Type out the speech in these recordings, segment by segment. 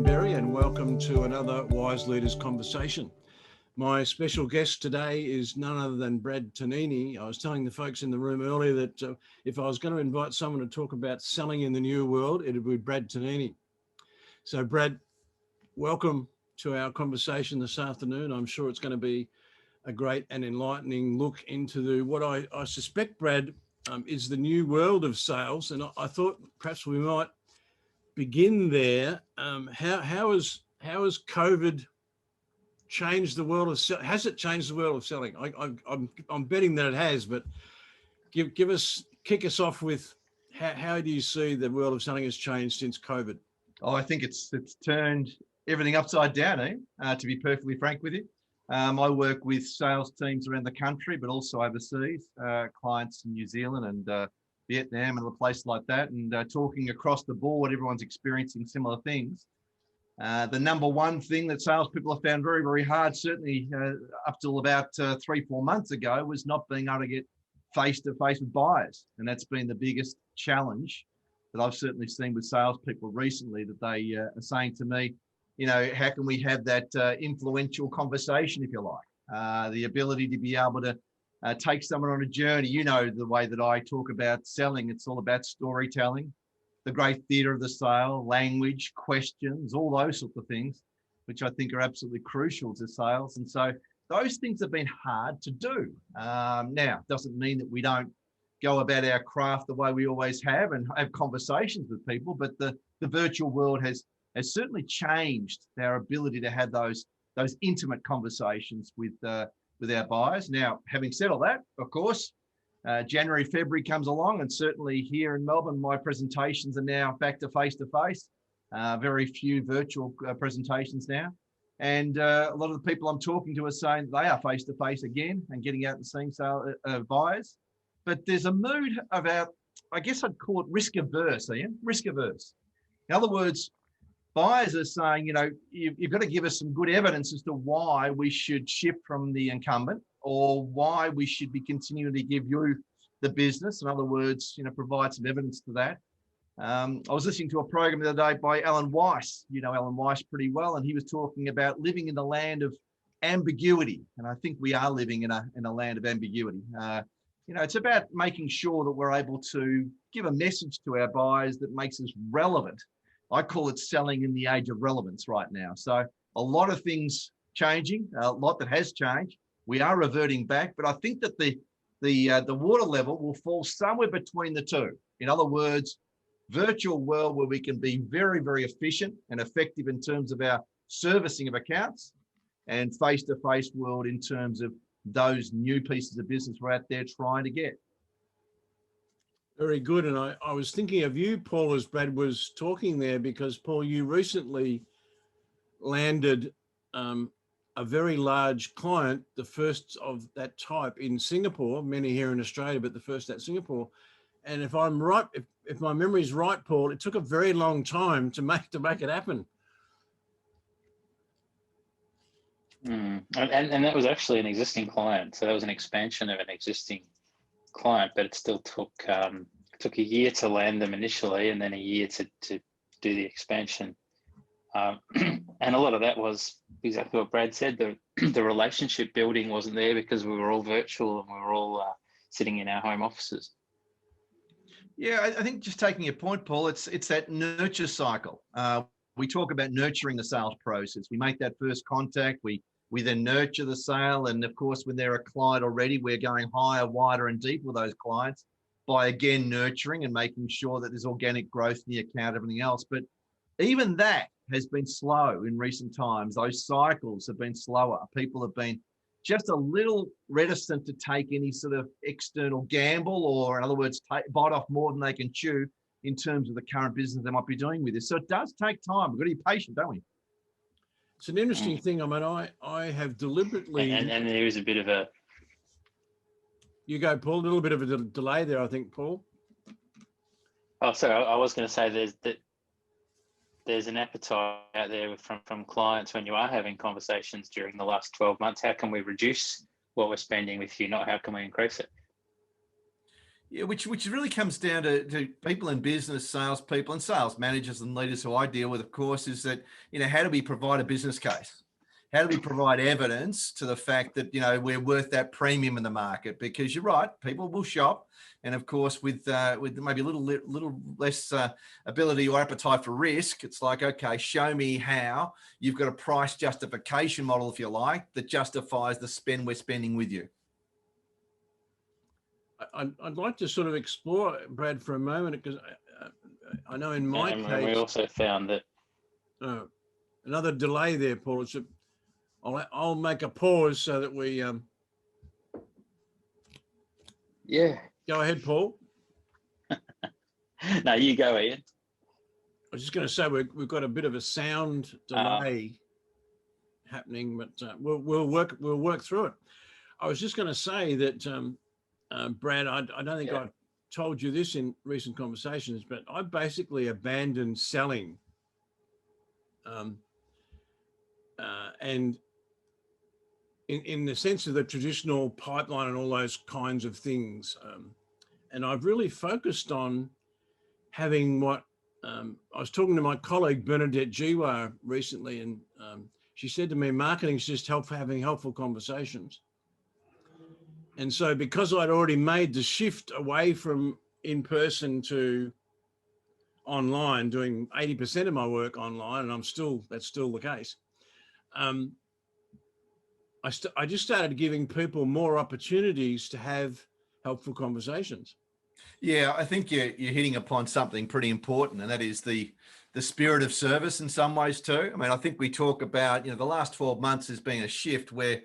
Berry, and welcome to another Wise Leaders Conversation. My special guest today is none other than Brad Tonini. I was telling the folks in the room earlier that if I was going to invite someone to talk about selling in the new world, it would be Brad Tonini. So Brad, welcome to our conversation this afternoon. I'm sure it's going to be a great and enlightening look into what I suspect, Brad, is the new world of sales. And I thought perhaps we might begin there. How has COVID changed the world of selling? Has it changed the world of selling? I'm betting that it has, but kick us off with how do you see the world of selling has changed since COVID? Oh, I think it's turned everything upside down, to be perfectly frank with you. I work with sales teams around the country, but also overseas, clients in New Zealand and Vietnam and a place like that, and talking across the board, everyone's experiencing similar things. The number one thing that salespeople have found very, very hard, certainly up till about 3-4 months ago, was not being able to get face-to-face with buyers. And that's been the biggest challenge that I've certainly seen with salespeople recently, that they are saying to me, you know, how can we have that influential conversation, if you like, the ability to be able to take someone on a journey. You know, the way that I talk about selling, it's all about storytelling, the great theatre of the sale, language, questions, all those sorts of things, which I think are absolutely crucial to sales. And so those things have been hard to do. Now, doesn't mean that we don't go about our craft the way we always have and have conversations with people, but the virtual world has certainly changed our ability to have those intimate conversations with our buyers. Now, having said all that, of course, January, February comes along, and certainly here in Melbourne, my presentations are now back to face-to-face. Very few virtual presentations now. And a lot of the people I'm talking to are saying they are face-to-face again and getting out and seeing buyers. But there's a mood about, I guess I'd call it risk-averse, Ian, risk-averse. In other words, buyers are saying, you know, you've got to give us some good evidence as to why we should shift from the incumbent, or why we should be continuing to give you the business. In other words, you know, provide some evidence to that. I was listening to a program the other day by Alan Weiss. You know Alan Weiss pretty well, and he was talking about living in the land of ambiguity. And I think we are living in a land of ambiguity. You know, it's about making sure that we're able to give a message to our buyers that makes us relevant. I call it selling in the age of relevance right now. So a lot of things changing, a lot that has changed. We are reverting back, but I think that the water level will fall somewhere between the two. In other words, virtual world where we can be very, very efficient and effective in terms of our servicing of accounts, and face-to-face world in terms of those new pieces of business we're out there trying to get. Very good. And I was thinking of you, Paul, as Brad was talking there, because, Paul, you recently landed a very large client, the first of that type in Singapore, many here in Australia, but the first at Singapore. And if I'm right, if my memory is right, Paul, it took a very long time to make it happen. And that was actually an existing client. So that was an expansion of an existing client, but it still took a year to land them initially, and then a year to do the expansion. And a lot of that was exactly what Brad said. The relationship building wasn't there because we were all virtual and we were all sitting in our home offices. Yeah, I think just taking your point, Paul, it's that nurture cycle. We talk about nurturing the sales process. We make that first contact. We then nurture the sale. And of course, when they're a client already, we're going higher, wider and deeper with those clients by, again, nurturing and making sure that there's organic growth in the account, everything else. But even that has been slow in recent times. Those cycles have been slower. People have been just a little reticent to take any sort of external gamble, or in other words, bite off more than they can chew in terms of the current business they might be doing with this. So it does take time. We've got to be patient, don't we? It's an interesting thing. I mean, I have deliberately... And there is a bit of a... You go, Paul. A little bit of a delay there, I think, Paul. Oh, sorry. I was going to say there's an appetite out there from clients when you are having conversations during the last 12 months. How can we reduce what we're spending with you? Not how can we increase it? Yeah, which really comes down to people in business, salespeople and sales managers and leaders who I deal with, of course, is that, how do we provide a business case? How do we provide evidence to the fact that, we're worth that premium in the market? Because you're right, people will shop. And of course, with maybe a little less ability or appetite for risk, it's like, okay, show me how you've got a price justification model, if you like, that justifies the spend we're spending with you. I'd like to sort of explore, Brad, for a moment, because I know in my and case, we also found that another delay there, Paul. I'll make a pause so that we yeah. go ahead, Paul. No, you go, Ian. I was just going to say we've got a bit of a sound delay happening, but we'll work through it. I was just going to say that, Brad, I don't think I've told you this in recent conversations, but I basically abandoned selling, and in the sense of the traditional pipeline and all those kinds of things, and I've really focused on having what I was talking to my colleague Bernadette Jiwa recently, and she said to me, marketing is just having helpful conversations. And so because I'd already made the shift away from in-person to online, doing 80% of my work online, and that's still the case, I just started giving people more opportunities to have helpful conversations. Yeah, I think you're hitting upon something pretty important, and that is the spirit of service in some ways too. I mean, I think we talk about, the last 12 months has been a shift where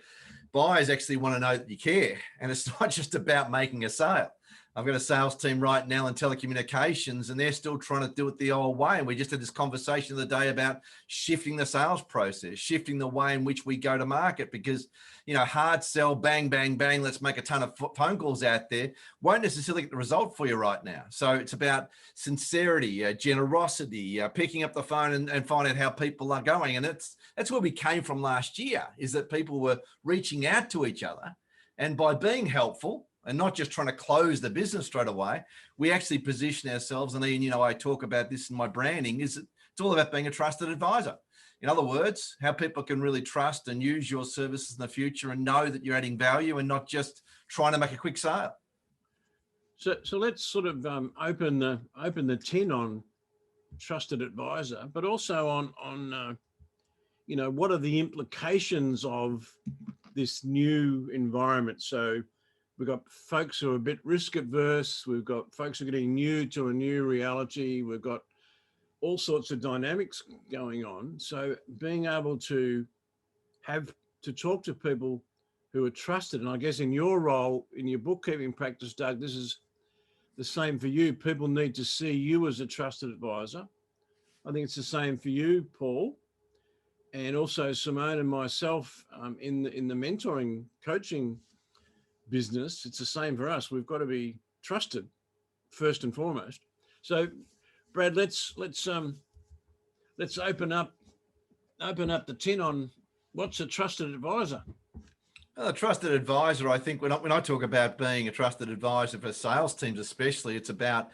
buyers actually want to know that you care, and it's not just about making a sale. I've got a sales team right now in telecommunications, and they're still trying to do it the old way. And we just had this conversation the other day about shifting the sales process, shifting the way in which we go to market, because, hard sell, bang, bang, bang, let's make a ton of phone calls out there won't necessarily get the result for you right now. So it's about sincerity, generosity, picking up the phone and finding out how people are going. And that's where we came from last year, is that people were reaching out to each other. And by being helpful, and not just trying to close the business straight away, we actually position ourselves. And Ian, I talk about this in my branding, is it's all about being a trusted advisor. In other words, how people can really trust and use your services in the future and know that you're adding value and not just trying to make a quick sale. So let's sort of open the tin on trusted advisor, but also on what are the implications of this new environment. So we've got folks who are a bit risk adverse. We've got folks who are getting new to a new reality. We've got all sorts of dynamics going on. So being able to talk to people who are trusted, and I guess in your role, in your bookkeeping practice, Doug, this is the same for you. People need to see you as a trusted advisor. I think it's the same for you, Paul, and also Simone and myself in the mentoring coaching business. It's the same for us. We've got to be trusted first and foremost. So, Brad, let's open up the tin on what's a trusted advisor. A trusted advisor, I think when I talk about being a trusted advisor for sales teams, especially, it's about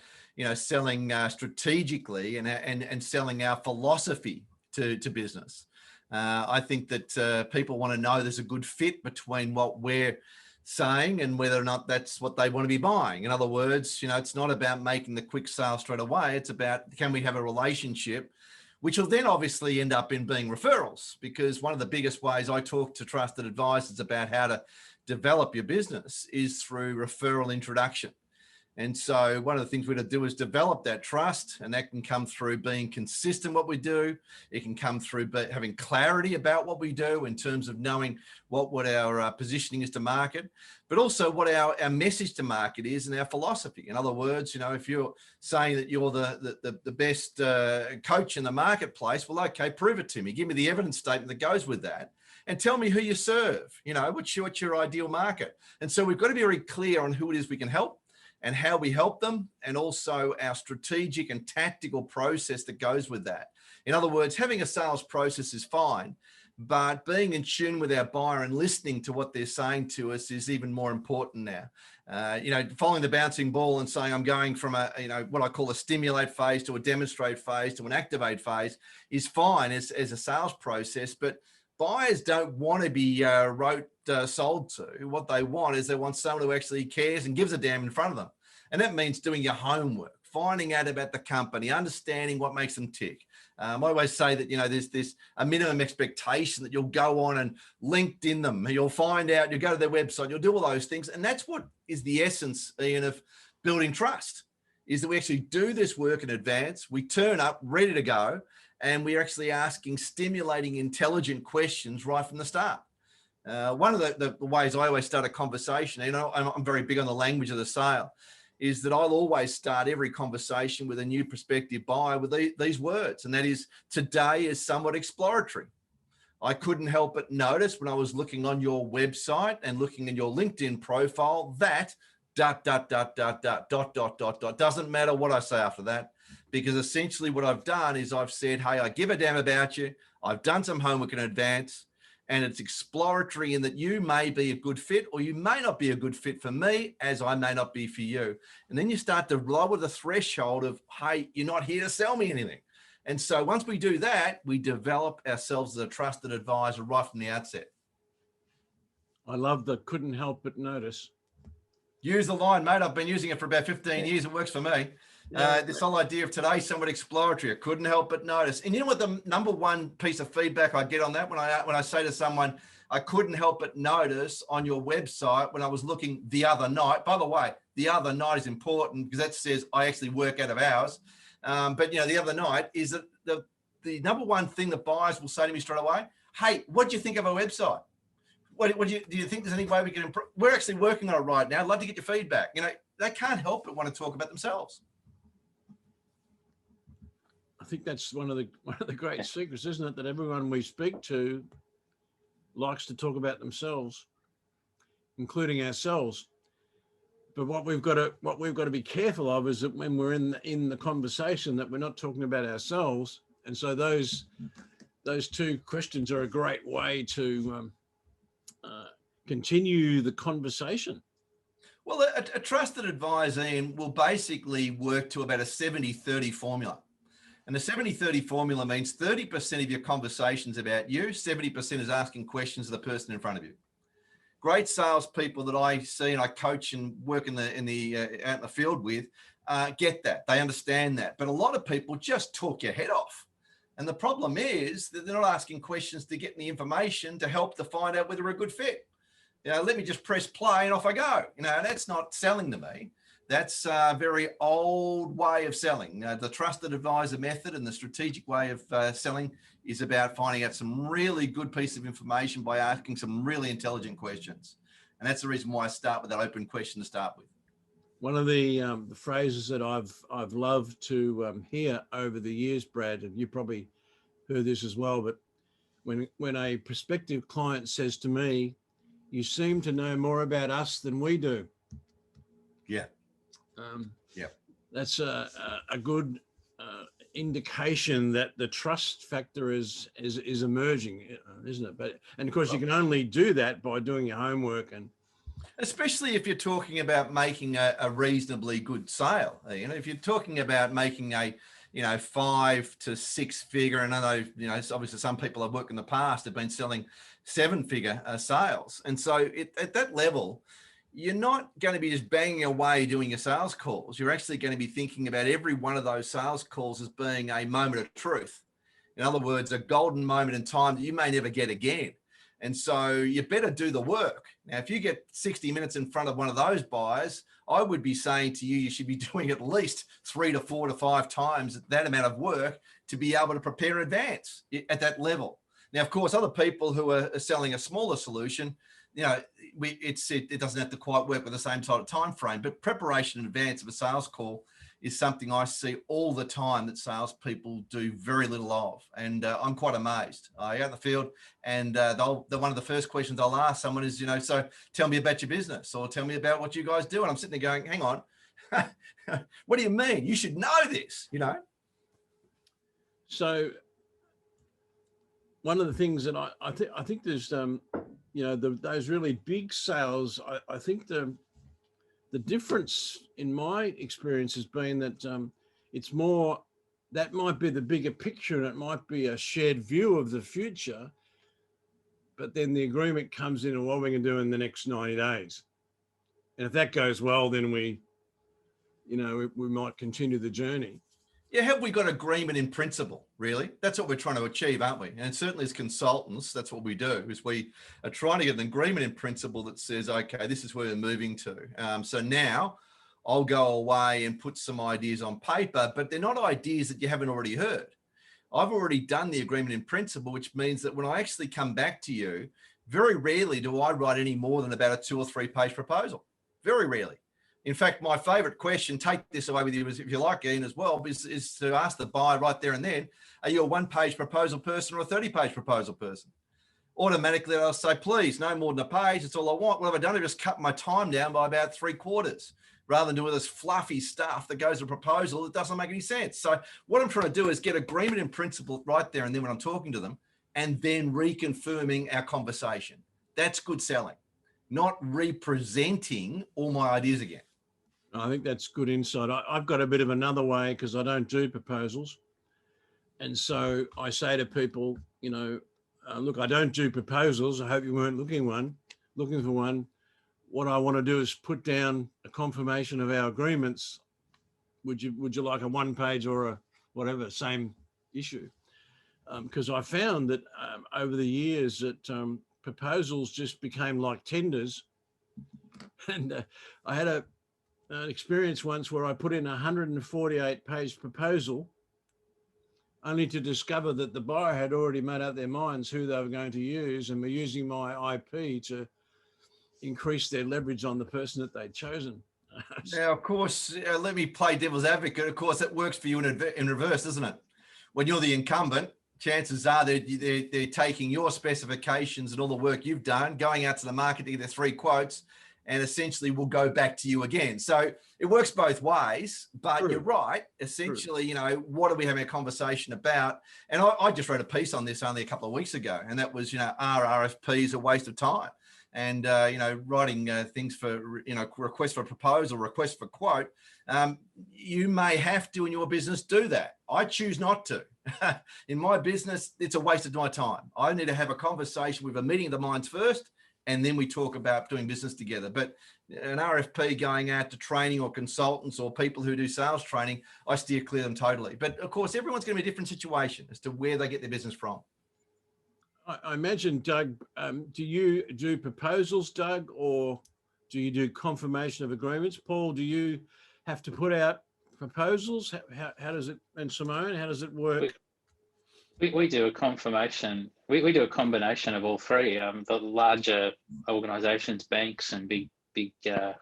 selling strategically and selling our philosophy to business. I think that people want to know there's a good fit between what we're saying and whether or not that's what they want to be buying. In other words, it's not about making the quick sale straight away. It's about, can we have a relationship, which will then obviously end up in being referrals, because one of the biggest ways I talk to trusted advisors about how to develop your business is through referral introduction. And so one of the things we're going to do is develop that trust, and that can come through being consistent what we do. It can come through having clarity about what we do in terms of knowing what our positioning is to market, but also what our message to market is and our philosophy. In other words, if you're saying that you're the best coach in the marketplace, well, okay, prove it to me. Give me the evidence statement that goes with that. And tell me who you serve, what's your ideal market. And so we've got to be very clear on who it is we can help and how we help them, and also our strategic and tactical process that goes with that. In other words, having a sales process is fine, but being in tune with our buyer and listening to what they're saying to us is even more important now. Following the bouncing ball and saying I'm going from what I call a stimulate phase to a demonstrate phase to an activate phase is fine as a sales process, but buyers don't want to be sold to. What they want is they want someone who actually cares and gives a damn in front of them. And that means doing your homework, finding out about the company, understanding what makes them tick. I always say that, there's a minimum expectation that you'll go on and LinkedIn them. You'll find out, you'll go to their website, you'll do all those things. And that's what is the essence, Ian, of building trust, is that we actually do this work in advance. We turn up ready to go, and we're actually asking stimulating, intelligent questions right from the start. One of the ways I always start a conversation, I'm very big on the language of the sale, is that I'll always start every conversation with a new prospective buyer with these words, and that is, today is somewhat exploratory. I couldn't help but notice when I was looking on your website and looking in your LinkedIn profile that ... Doesn't matter what I say after that, because essentially what I've done is I've said, hey, I give a damn about you. I've done some homework in advance, and it's exploratory in that you may be a good fit or you may not be a good fit for me, as I may not be for you. And then you start to lower the threshold of, hey, you're not here to sell me anything. And so once we do that, we develop ourselves as a trusted advisor right from the outset. I love the couldn't help but notice. Use the line, mate. I've been using it for about 15 years. It works for me. This whole idea of today, somewhat exploratory. I couldn't help but notice. And you know what the number one piece of feedback I get on that when I say to someone, I couldn't help but notice on your website when I was looking the other night. By the way, the other night is important because that says I actually work out of hours. But the other night is that the number one thing that buyers will say to me straight away, hey, what do you think of our website? What do you think there's any way we can improve? We're actually working on it right now. I'd love to get your feedback. They can't help but want to talk about themselves. I think that's one of the great secrets, isn't it? That everyone we speak to likes to talk about themselves, including ourselves. But what we've got to be careful of is that when we're in the conversation, that we're not talking about ourselves. And so those two questions are a great way to continue the conversation. Well, a trusted advisor, Ian, will basically work to about a 70-30 formula. And the 70-30 formula means 30% of your conversation's about you, 70% is asking questions of the person in front of you. Great salespeople that I see and I coach and work out in the field with get that. They understand that. But a lot of people just talk your head off. And the problem is that they're not asking questions to get the information to help to find out whether we're a good fit. Let me just press play and off I go. That's not selling to me. That's a very old way of selling. The trusted advisor method and the strategic way of selling is about finding out some really good piece of information by asking some really intelligent questions. And that's the reason why I start with that open question to start with. One of the phrases that I've loved to hear over the years, Brad, and you probably heard this as well, but when a prospective client says to me, you seem to know more about us than we do. Yeah. That's a good indication that the trust factor is emerging, isn't it? And of course, you can only do that by doing your homework, and especially if you're talking about making a reasonably good sale. If you're talking about making a 5 to 6 figure, and I know obviously some people I've worked in the past have been selling 7-figure sales, and so at that level, you're not going to be just banging away doing your sales calls. You're actually going to be thinking about every one of those sales calls as being a moment of truth. In other words, a golden moment in time that you may never get again. And so you better do the work. Now, if you get 60 minutes in front of one of those buyers, I would be saying to you, you should be doing at least 3 to 4 to 5 times that amount of work to be able to prepare in advance at that level. Now, of course, other people who are selling a smaller solution, it doesn't have to quite work with the same sort of time frame, but preparation in advance of a sales call is something I see all the time that salespeople do very little of, and I'm quite amazed. I go out in the field, and one of the first questions I'll ask someone is, so tell me about your business, or tell me about what you guys do, and I'm sitting there going, hang on, what do you mean? You should know this, So one of the things that I think there's, you know, those really big sales, I think the difference in my experience has been that it's more, that might be the bigger picture and it might be a shared view of the future, but then the agreement comes in and what we can do in the next 90 days. And if that goes well, then we, you know, we might continue the journey. Yeah, have we got agreement in principle, really? That's what we're trying to achieve, aren't we? And certainly as consultants, that's what we do, is we are trying to get an agreement in principle that says, okay, this is where we're moving to. So now I'll go away and put some ideas on paper, but they're not ideas that you haven't already heard. I've already done the agreement in principle, which means that when I actually come back to you, very rarely do I write any more than about a 2 or 3 page proposal. Very rarely. In fact, my favorite question, take this away with you, if you like, Ian, as well, is to ask the buyer right there and then, are you a 1-page proposal person or a 30-page proposal person? Automatically, I'll say, please, no more than a page. It's all I want. What have I done? I've just cut my time down by about 3/4, rather than doing this fluffy stuff that goes to a proposal that doesn't make any sense. So what I'm trying to do is get agreement in principle right there and then when I'm talking to them, and then reconfirming our conversation. That's good selling, not representing all my ideas again. I think that's good insight. I've got a bit of another way because I don't do proposals. And so I say to people, you know, look, I don't do proposals. I hope you weren't looking for one. What I want to do is put down a confirmation of our agreements. Would you like a 1-page or a whatever, same issue? Because I found that over the years that proposals just became like tenders. And I had an experience once where I put in a 148-page proposal only to discover that the buyer had already made up their minds who they were going to use and were using my IP to increase their leverage on the person that they'd chosen. Now, of course, let me play devil's advocate. Of course, that works for you in reverse, doesn't it? When you're the incumbent, chances are they're taking your specifications and all the work you've done, going out to the market to get their 3 quotes, and essentially will go back to you again. So it works both ways, but True. You're right. Essentially, True. You know, what are we having a conversation about? And I just wrote a piece on this only a couple of weeks ago, and that was, you know, are RFPs a waste of time? And, you know, writing things for, you know, request for proposal, request for quote, you may have to in your business do that. I choose not to. In my business, it's a waste of my time. I need to have a conversation with a meeting of the minds first, and then we talk about doing business together. But an RFP going out to training or consultants or people who do sales training, I steer clear them totally. But of course, everyone's going to be a different situation as to where they get their business from. I imagine, Doug, do you do proposals, Doug, or do you do confirmation of agreements? Paul, do you have to put out proposals? How does it, and Simone, how does it work? We do a confirmation. We do a combination of all three. The larger organisations, banks and big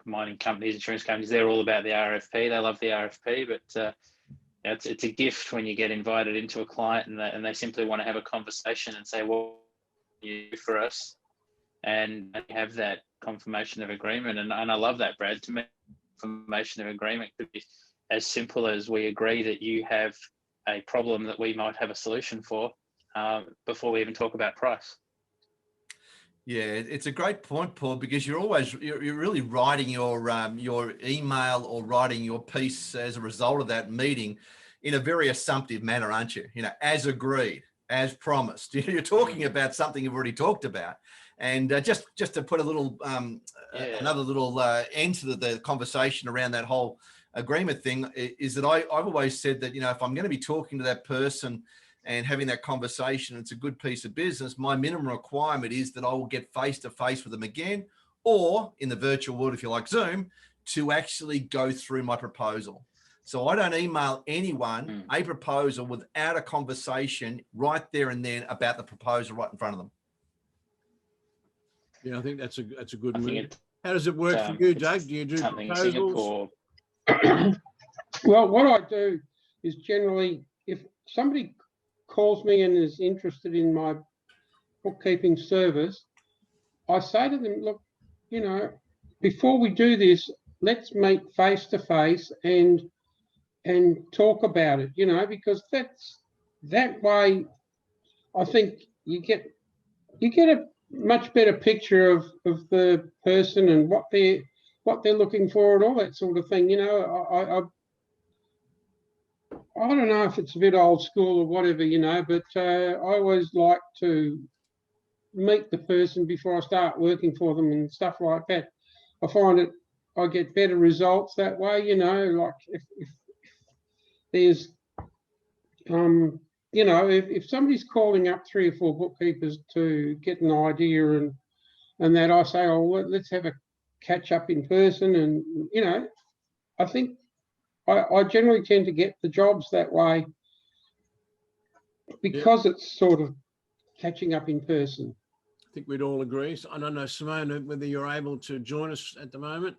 mining companies, insurance companies, they're all about the RFP. They love the RFP, but it's a gift when you get invited into a client and they simply want to have a conversation and say, "What can you do for us?" And have that confirmation of agreement. And I love that, Brad. To me, confirmation of agreement could be as simple as we agree that you have a problem that we might have a solution for before we even talk about price. Yeah, it's a great point, Paul, because you're really writing your email or writing your piece as a result of that meeting in a very assumptive manner, aren't you? You know, as agreed, as promised. You're talking about something you've already talked about, and just to put a little another little end to the conversation around that whole agreement thing is that I've always said that, you know, if I'm going to be talking to that person and having that conversation, it's a good piece of business. My minimum requirement is that I will get face to face with them again, or in the virtual world, if you like Zoom, to actually go through my proposal. So I don't email anyone a proposal without a conversation right there and then about the proposal right in front of them. Yeah, I think that's a good move. How does it work for you, Doug? Do you do proposals? Well, what I do is generally, if somebody calls me and is interested in my bookkeeping service, I say to them, look, you know, before we do this, let's meet face to face and talk about it, you know, because that way I think you get a much better picture of the person and what they're looking for and all that sort of thing. You know, I don't know if it's a bit old school or whatever, you know, but I always like to meet the person before I start working for them and stuff like that. I find it, I get better results that way, you know, like if there's, you know, if somebody's calling up 3 or 4 bookkeepers to get an idea and that, I say, oh, let's have a catch up in person. And, you know, I think I generally tend to get the jobs that way because it's sort of catching up in person. I think we'd all agree. So I don't know, Simone, whether you're able to join us at the moment.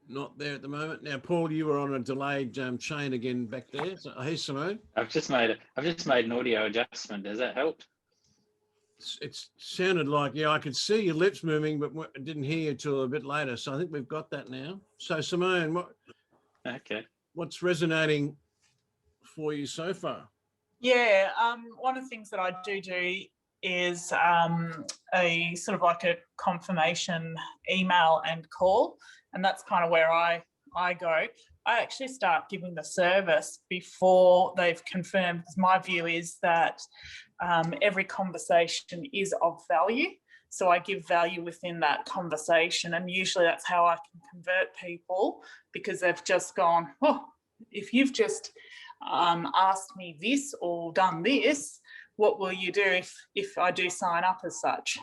Not there at the moment. Now, Paul, you were on a delayed chain again back there. So, hey, Simone. I've just made an audio adjustment. Does that help? It sounded like, yeah, I could see your lips moving, but I didn't hear you till a bit later. So I think we've got that now. So Simone, what's resonating for you so far? Yeah, one of the things that I do is a sort of like a confirmation email and call, and that's kind of where I go. I actually start giving the service before they've confirmed, because my view is that every conversation is of value. So I give value within that conversation, and usually that's how I can convert people, because they've just gone, oh, if you've just asked me this or done this, what will you do if I do sign up as such?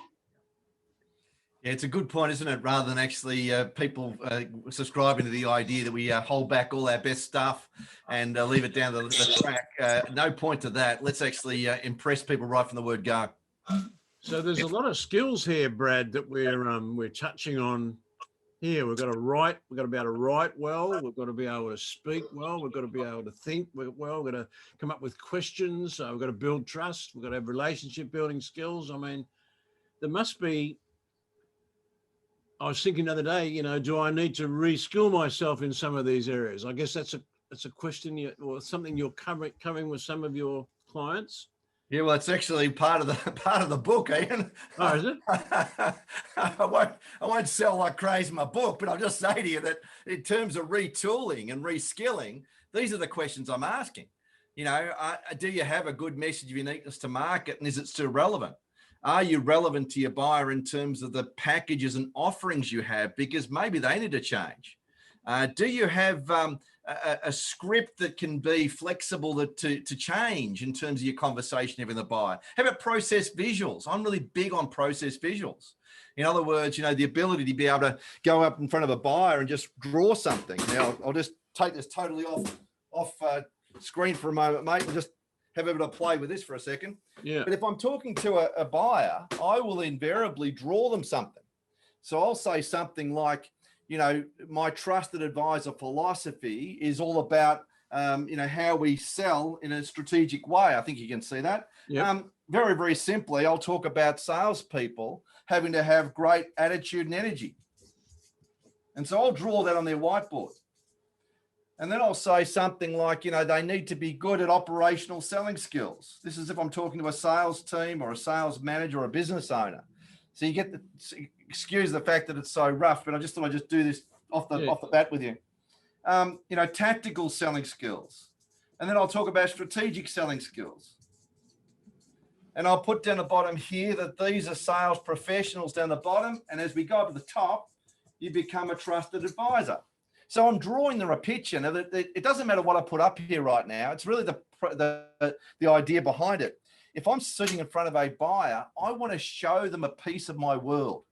Yeah, it's a good point, isn't it? Rather than actually people subscribing to the idea that we hold back all our best stuff and leave it down the track. No point to that. Let's actually impress people right from the word go. So there's a lot of skills here, Brad, that we're touching on here. We've got to write. We've got to be able to write well. We've got to be able to speak well. We've got to be able to think well. We've got to come up with questions. We've got to build trust. We've got to have relationship building skills. I mean, there must be. I was thinking the other day, you know, do I need to reskill myself in some of these areas? I guess that's a question or something you're covering with some of your clients. Yeah, well, it's actually part of the book, Ian. Oh, is it? I won't sell like crazy my book, but I'll just say to you that in terms of retooling and reskilling, these are the questions I'm asking. You know, do you have a good message of uniqueness to market, and is it still relevant? Are you relevant to your buyer in terms of the packages and offerings you have? Because maybe they need to change. Do you have a script that can be flexible to change in terms of your conversation with the buyer? How about process visuals? I'm really big on process visuals. In other words, you know, the ability to be able to go up in front of a buyer and just draw something. Now, I'll just take this totally off screen for a moment, mate, and just have a bit of play with this for a second. Yeah. But if I'm talking to a buyer, I will invariably draw them something. So I'll say something like, you know, my trusted advisor philosophy is all about, you know, how we sell in a strategic way. I think you can see that. Yep. Very, very simply, I'll talk about salespeople having to have great attitude and energy. And so I'll draw that on their whiteboard. And then I'll say something like, you know, they need to be good at operational selling skills. This is if I'm talking to a sales team or a sales manager or a business owner. So you get excuse the fact that it's so rough, but I just thought I'd just do this off the bat with you. You know, tactical selling skills. And then I'll talk about strategic selling skills. And I'll put down the bottom here that these are sales professionals down the bottom. And as we go up to the top, you become a trusted advisor. So I'm drawing them a picture. Now, it doesn't matter what I put up here right now. It's really the idea behind it. If I'm sitting in front of a buyer, I want to show them a piece of my world.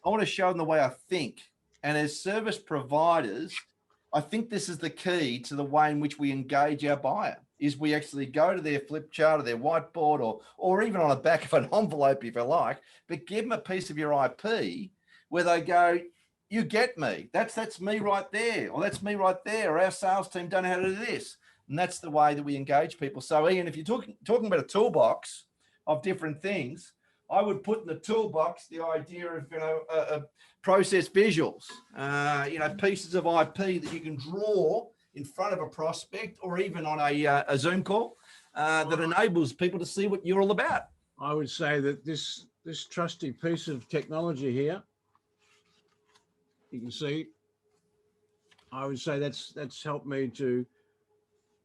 I want to show them the way I think. And as service providers, I think this is the key to the way in which we engage our buyer, is we actually go to their flip chart or their whiteboard or even on the back of an envelope, if you like, but give them a piece of your IP where they go, you get me. That's me right there. Or that's me right there. Or our sales team don't know how to do this. And that's the way that we engage people. So, Ian, if you're talking about a toolbox of different things, I would put in the toolbox the idea of, you know, process visuals, you know, pieces of IP that you can draw in front of a prospect or even on a Zoom call. that enables people to see what you're all about. I would say that this trusty piece of technology here, you can see, I would say that's helped me to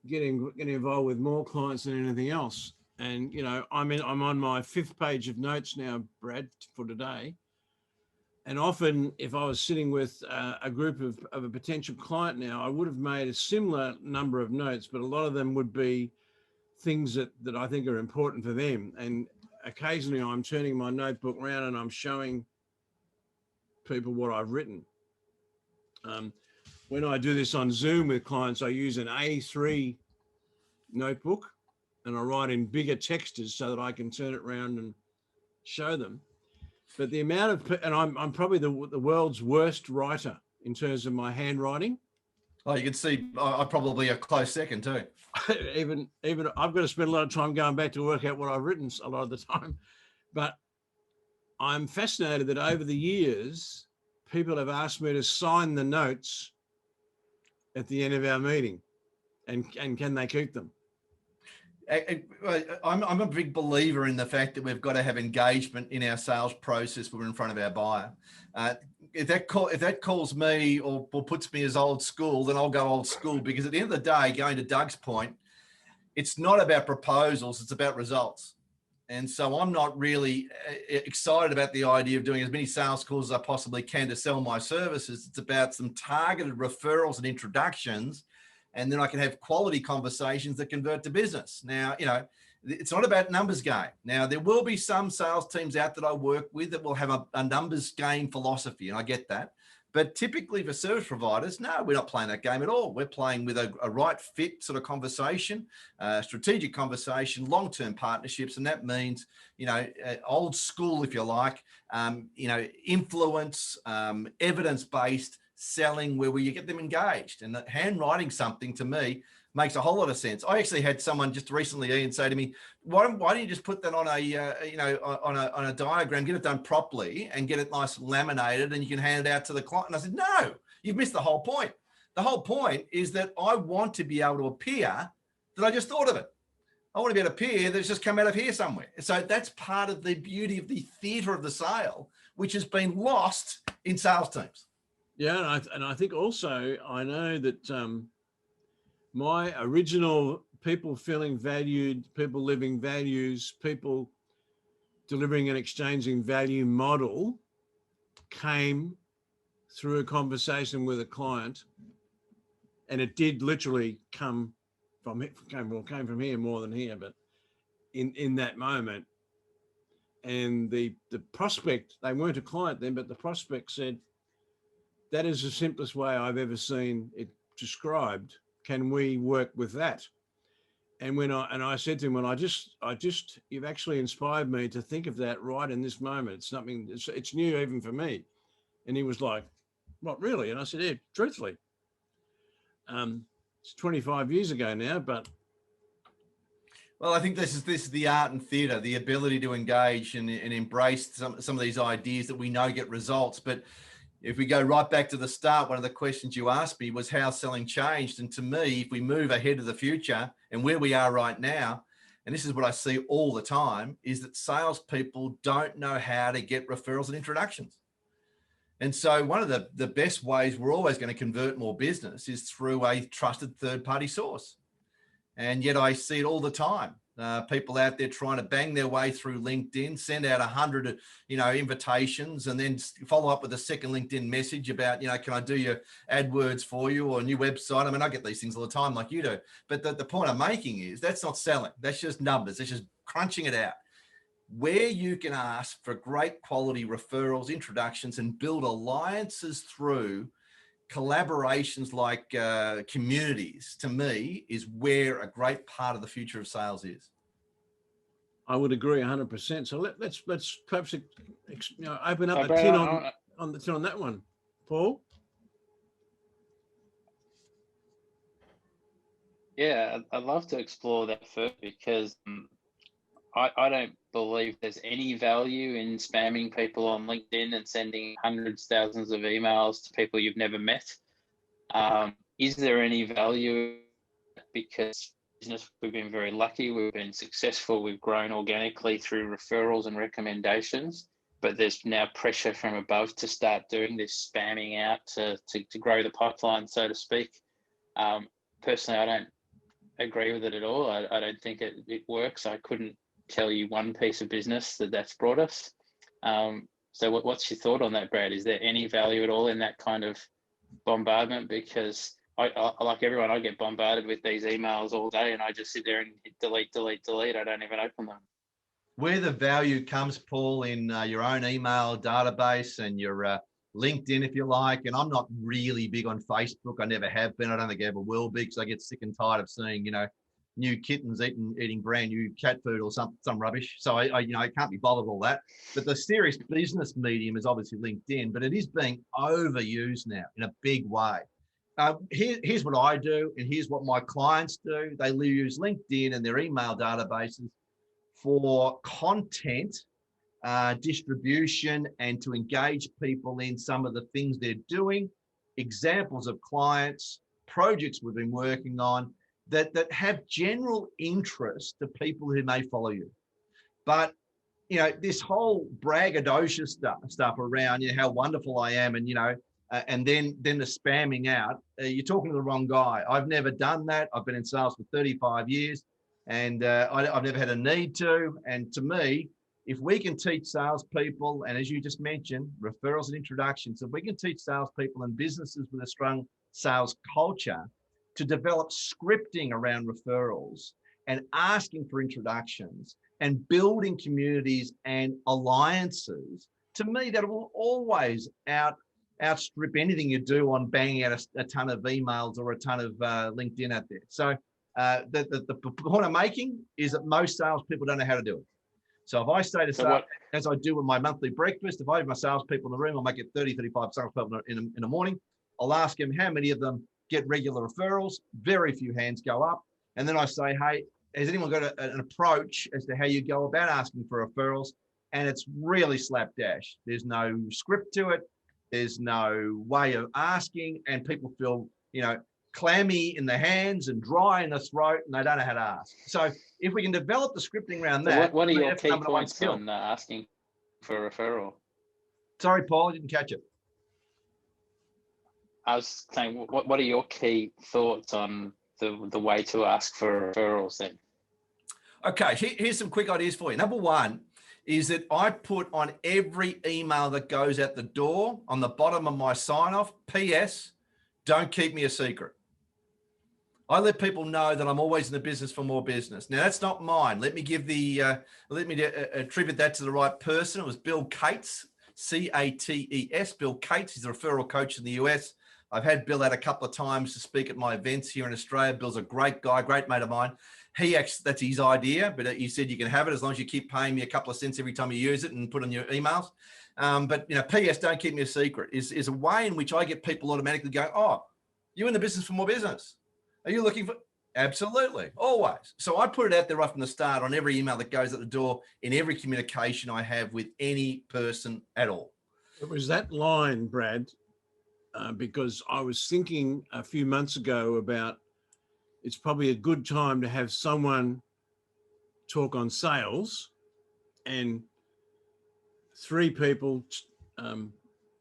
get involved with more clients than anything else. And you know, I'm on my 5th page of notes now, Brad, for today. And often, if I was sitting with a group of a potential client now, I would have made a similar number of notes, but a lot of them would be things that I think are important for them. And occasionally I'm turning my notebook around and I'm showing people what I've written. When I do this on Zoom with clients, I use an A3 notebook and I write in bigger textures so that I can turn it around and show them. But the amount of, and I'm probably the world's worst writer in terms of my handwriting. Oh, you can see I'm probably a close second too. even I've got to spend a lot of time going back to work out what I've written a lot of the time. But I'm fascinated that over the years, people have asked me to sign the notes at the end of our meeting, and can they keep them? I'm a big believer in the fact that we've got to have engagement in our sales process when we're in front of our buyer. If that calls me or puts me as old school, then I'll go old school, because at the end of the day, going to Doug's point, it's not about proposals, it's about results. And so I'm not really excited about the idea of doing as many sales calls as I possibly can to sell my services. It's about some targeted referrals and introductions, and then I can have quality conversations that convert to business. Now, you know, it's not about numbers game. Now, there will be some sales teams out that I work with that will have a numbers game philosophy, and I get that. But typically for service providers, no, we're not playing that game at all. We're playing with a right fit sort of conversation, strategic conversation, long-term partnerships. And that means, you know, old school, if you like, you know, influence, evidence-based selling where you get them engaged. And handwriting something, to me, makes a whole lot of sense. I actually had someone just recently, Ian, say to me, why don't you just put that on a, you know, on a diagram, get it done properly and get it nice laminated and you can hand it out to the client. And I said, no, you've missed the whole point. The whole point is that I want to be able to appear that I just thought of it. I want to be able to appear that's just come out of here somewhere. So that's part of the beauty of the theatre of the sale, which has been lost in sales teams. Yeah, and I think also I know that my original people feeling valued, people living values, people delivering and exchanging value model came through a conversation with a client, and it did literally come from here more than here, but in that moment. And the prospect, they weren't a client then, but the prospect said, that is the simplest way I've ever seen it described. Can we work with that? And I said to him, well, I just, you've actually inspired me to think of that right in this moment. It's something, it's new even for me. And he was like, what, really? And I said, yeah, truthfully. It's 25 years ago now, but. Well, I think this is the art and theatre, the ability to engage and embrace some of these ideas that we know get results. But if we go right back to the start, one of the questions you asked me was how selling changed. And to me, if we move ahead to the future and where we are right now, and this is what I see all the time, is that salespeople don't know how to get referrals and introductions. And so one of the best ways we're always going to convert more business is through a trusted third-party source. And yet I see it all the time. People out there trying to bang their way through LinkedIn, send out 100, you know, invitations, and then follow up with a second LinkedIn message about, you know, can I do your AdWords for you or a new website? I mean, I get these things all the time like you do. But the point I'm making is that's not selling. That's just numbers. That's just crunching it out. Where you can ask for great quality referrals, introductions, and build alliances through collaborations like communities, to me, is where a great part of the future of sales is. I would agree 100%. So let's perhaps open up Brad, tin on that one, Paul. Yeah, I'd love to explore that further, because I don't believe there's any value in spamming people on LinkedIn and sending hundreds, thousands of emails to people you've never met. Is there any value? Because business, we've been very lucky. We've been successful. We've grown organically through referrals and recommendations, but there's now pressure from above to start doing this spamming out to grow the pipeline, so to speak. Personally, I don't agree with it at all. I don't think it works. I couldn't tell you one piece of business that's brought us. So what's your thought on that, Brad? Is there any value at all in that kind of bombardment? Because I like everyone, I get bombarded with these emails all day and I just sit there and hit delete, delete, delete. I don't even open them. Where the value comes, Paul, in your own email database and your LinkedIn, if you like. And I'm not really big on Facebook. I never have been. I don't think I ever will be, because I get sick and tired of seeing, new kittens eating brand new cat food or some rubbish. So I can't be bothered with all that. But the serious business medium is obviously LinkedIn, but it is being overused now in a big way. Here's what I do, and here's what my clients do. They use LinkedIn and their email databases for content distribution and to engage people in some of the things they're doing, examples of clients, projects we've been working on that have general interest to people who may follow you. But this whole braggadocious stuff around how wonderful I am, and and then the spamming out, you're talking to the wrong guy. I've never done that. I've been in sales for 35 years, and I've never had a need to. And to me, if we can teach salespeople, and as you just mentioned, referrals and introductions, if we can teach salespeople and businesses with a strong sales culture to develop scripting around referrals and asking for introductions and building communities and alliances, to me, that will always outstrip anything you do on banging out a ton of emails or a ton of LinkedIn out there. So the point I'm making is that most salespeople don't know how to do it. So if I say to sales, as I do with my monthly breakfast, if I have my salespeople in the room, I'll make it 30, 35 salespeople in the morning. I'll ask them how many of them get regular referrals. Very few hands go up. And then I say, hey, has anyone got an approach as to how you go about asking for referrals? And it's really slapdash. There's no script to it. There's no way of asking, and people feel, clammy in the hands and dry in the throat, and they don't know how to ask. So if we can develop the scripting around that. What are your key points on asking for a referral? Sorry, Paul, I didn't catch it. I was saying, what are your key thoughts on the way to ask for referrals then? Okay, here's some quick ideas for you. Number one is that I put on every email that goes out the door on the bottom of my sign-off, P.S., don't keep me a secret. I let people know that I'm always in the business for more business. Now, that's not mine. Let me attribute that to the right person. It was Bill Cates, C-A-T-E-S. Bill Cates, he's a referral coach in the US. I've had Bill out a couple of times to speak at my events here in Australia. Bill's a great guy, great mate of mine. That's his idea, but he said you can have it as long as you keep paying me a couple of cents every time you use it and put on your emails. But P.S. don't keep me a secret is a way in which I get people automatically going, oh, you're in the business for more business. Are you looking for? Absolutely, always. So I put it out there right from the start on every email that goes at the door, in every communication I have with any person at all. It was that line, Brad, because I was thinking a few months ago about it's probably a good time to have someone talk on sales, and three people,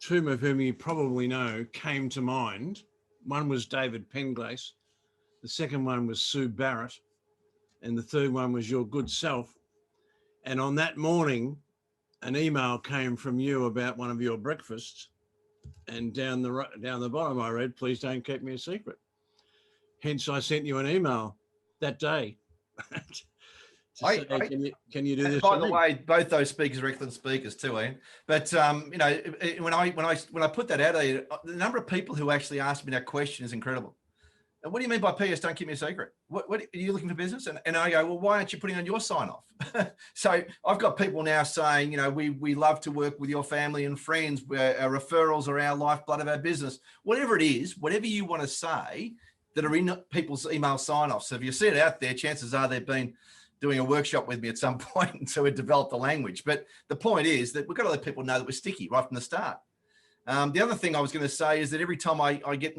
two of whom you probably know, came to mind. One was David Penglace, the second one was Sue Barrett, and the third one was your good self. And on that morning, an email came from you about one of your breakfasts, and down the bottom I read, please don't keep me a secret. Hence, I sent you an email that day. Can you do this? By the way, both those speakers are excellent speakers too, Ian. But when I put that out there, the number of people who actually asked me that question is incredible. And what do you mean by PS? Don't keep me a secret. What are you looking for business? And I go, well, why aren't you putting on your sign off? So I've got people now saying, we love to work with your family and friends. Our referrals are our lifeblood of our business. Whatever it is, whatever you want to say that are in people's email sign offs. So if you see it out there, chances are they've been doing a workshop with me at some point, and so we developed the language. But the point is that we've got to let people know that we're sticky right from the start. The other thing I was going to say is that every time I get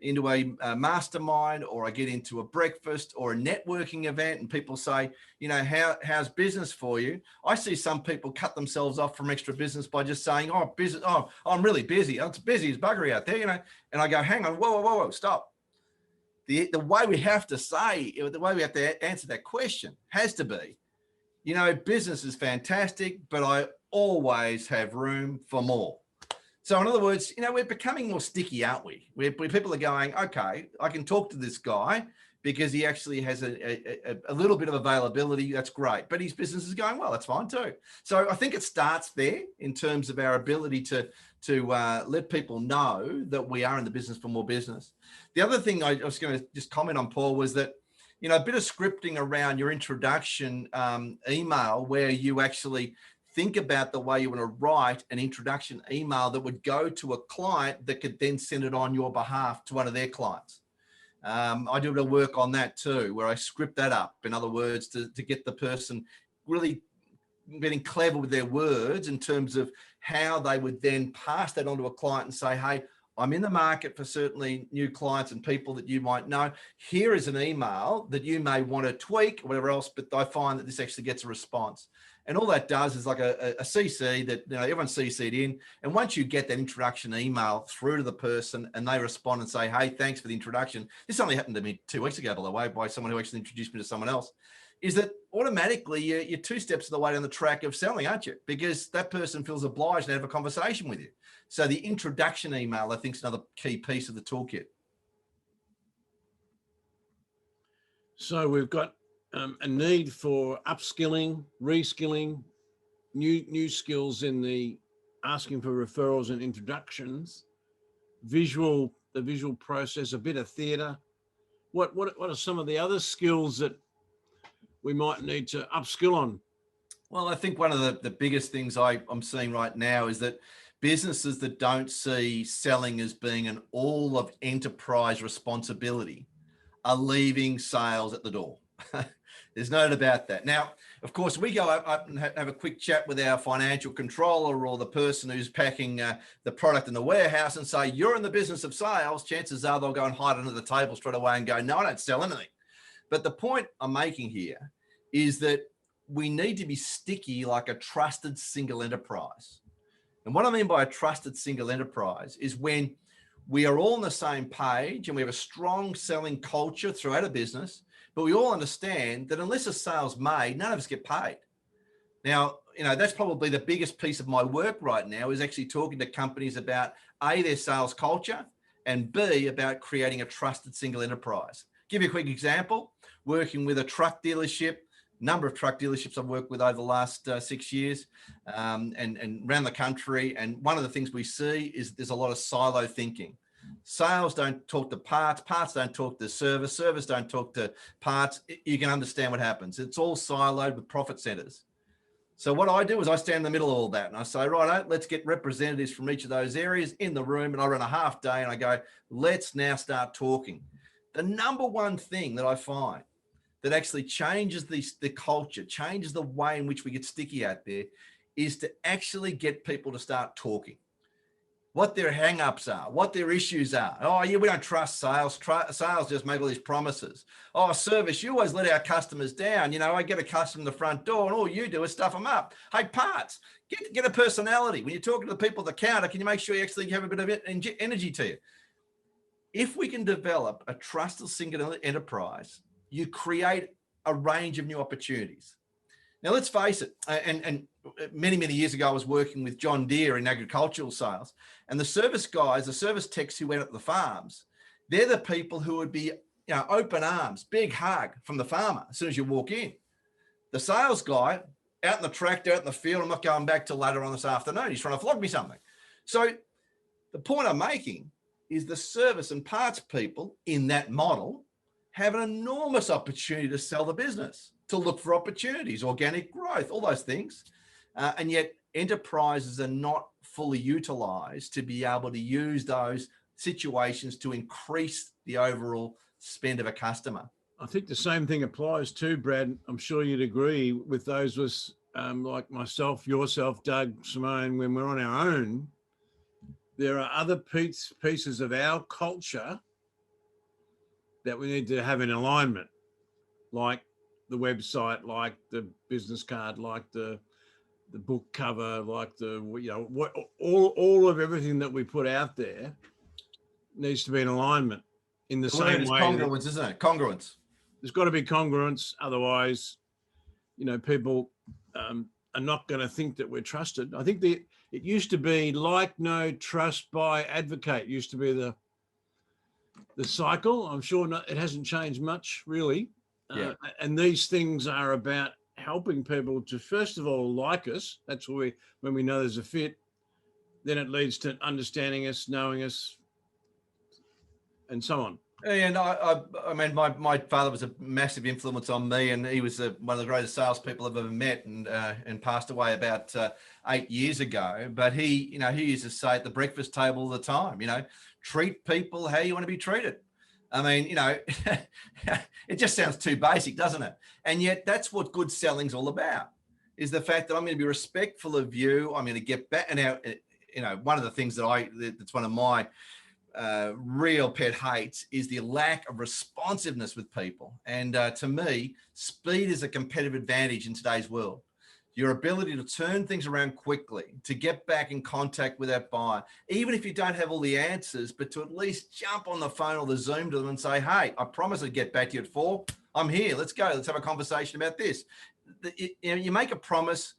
into a mastermind, or I get into a breakfast or a networking event, and people say, you know, how's business for you? I see some people cut themselves off from extra business by just saying, oh, business, oh, I'm really busy. Oh, it's busy as buggery out there, you know. And I go, hang on, whoa, stop. The way we have to say, the way we have to answer that question has to be, you know, business is fantastic, but I always have room for more. So in other words, you know, we're becoming more sticky, aren't we? Where people are going, okay, I can talk to this guy because he actually has a little bit of availability. That's great. But his business is going well. That's fine too. So I think it starts there in terms of our ability to let people know that we are in the business for more business. The other thing I was going to just comment on, Paul, was that, you know, a bit of scripting around your introduction email, where you actually think about the way you want to write an introduction email that would go to a client that could then send it on your behalf to one of their clients. I do a bit of work on that too, where I script that up. In other words, to get the person really getting clever with their words in terms of how they would then pass that on to a client and say, hey, I'm in the market for certainly new clients and people that you might know. Here is an email that you may want to tweak or whatever else, but I find that this actually gets a response. And all that does is like a CC that, you know, everyone's CC'd in. And once you get that introduction email through to the person and they respond and say, hey, thanks for the introduction. This only happened to me 2 weeks ago, by the way, by someone who actually introduced me to someone else. Is that automatically you're 2 steps of the way down the track of selling, aren't you? Because that person feels obliged to have a conversation with you. So the introduction email, I think, is another key piece of the toolkit. So we've got a need for upskilling, reskilling, new skills in the asking for referrals and introductions, the visual process, a bit of theatre. What are some of the other skills that we might need to upskill on? Well, I think one of the biggest things I'm seeing right now is that businesses that don't see selling as being an all of enterprise responsibility are leaving sales at the door. There's no doubt about that. Now, of course, we go up and have a quick chat with our financial controller or the person who's packing the product in the warehouse and say, you're in the business of sales. Chances are they'll go and hide under the table straight away and go, no, I don't sell anything. But the point I'm making here is that we need to be sticky like a trusted single enterprise. And what I mean by a trusted single enterprise is when we are all on the same page and we have a strong selling culture throughout a business, but we all understand that unless a sale's made, none of us get paid. Now, you know, that's probably the biggest piece of my work right now, is actually talking to companies about A, their sales culture, and B, about creating a trusted single enterprise. Give you a quick example, working with a truck dealership, number of truck dealerships I've worked with over the last 6 years and around the country. And one of the things we see is there's a lot of silo thinking. Sales don't talk to parts, parts don't talk to service, service don't talk to parts. You can understand what happens. It's all siloed with profit centers. So what I do is I stand in the middle of all that and I say, right, let's get representatives from each of those areas in the room, and I run a half day and I go, let's now start talking. The number one thing that I find that actually changes the culture, changes the way in which we get sticky out there, is to actually get people to start talking. What their hang-ups are, what their issues are. Oh, yeah, we don't trust sales. Sales just make all these promises. Oh, service, you always let our customers down. You know, I get a customer in the front door and all you do is stuff them up. Hey, parts, get a personality. When you're talking to the people at the counter, can you make sure you actually have a bit of energy to you? If we can develop a trusted single enterprise, you create a range of new opportunities. Now, let's face it, and many, many years ago, I was working with John Deere in agricultural sales, and the service guys, the service techs who went at the farms, they're the people who would be, you know, open arms, big hug from the farmer as soon as you walk in. The sales guy out in the tractor, out in the field, I'm not going back till later on this afternoon. He's trying to flog me something. So the point I'm making is the service and parts people in that model have an enormous opportunity to sell the business, to look for opportunities, organic growth, all those things. And yet enterprises are not fully utilized to be able to use those situations to increase the overall spend of a customer. I think the same thing applies too, Brad. I'm sure you'd agree with those of us like myself, yourself, Doug, Simone, when we're on our own, there are other pieces of our culture that we need to have in alignment, like the website, like the business card, like the book cover, like what all of everything that we put out there needs to be in alignment in the same way. Congruence, isn't it? Congruence. There's got to be congruence, otherwise, people are not going to think that we're trusted. I think it used to be like, no, trust, buy, advocate used to be the cycle. I'm sure it hasn't changed much, really. Yeah. And these things are about helping people to, first of all, like us. That's when we know there's a fit. Then it leads to understanding us, knowing us, and so on. And I mean, my father was a massive influence on me, and he was one of the greatest salespeople I've ever met, and passed away about 8 years ago. But he used to say at the breakfast table all the time, treat people how you want to be treated. I mean, it just sounds too basic, doesn't it? And yet that's what good selling's all about, is the fact that I'm going to be respectful of you. I'm going to get back. And one of the things that's one of my real pet hates is the lack of responsiveness with people. And to me, speed is a competitive advantage in today's world. Your ability to turn things around quickly, to get back in contact with that buyer, even if you don't have all the answers, but to at least jump on the phone or the Zoom to them and say, hey, I promise I'd get back to you at 4. I'm here. Let's go. Let's have a conversation about this. You make a promise,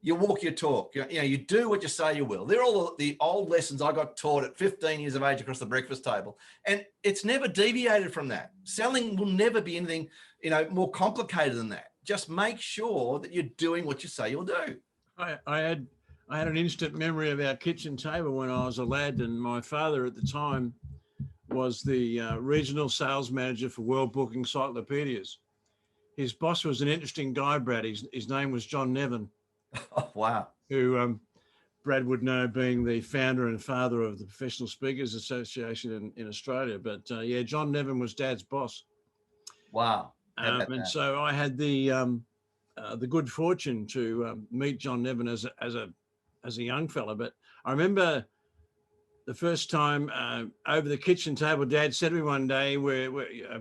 you walk your talk. You do what you say you will. They're all the old lessons I got taught at 15 years of age across the breakfast table. And it's never deviated from that. Selling will never be anything, more complicated than that. Just make sure that you're doing what you say you'll do. I had an instant memory of our kitchen table when I was a lad, and my father at the time was the regional sales manager for World Book Encyclopedias. His boss was an interesting guy, Brad. His name was John Nevin. Oh, wow. Who Brad would know, being the founder and father of the Professional Speakers Association in Australia. But John Nevin was Dad's boss. Wow. And so I had the good fortune to meet John Nevin as a young fella. But I remember the first time over the kitchen table, Dad said to me one day, "We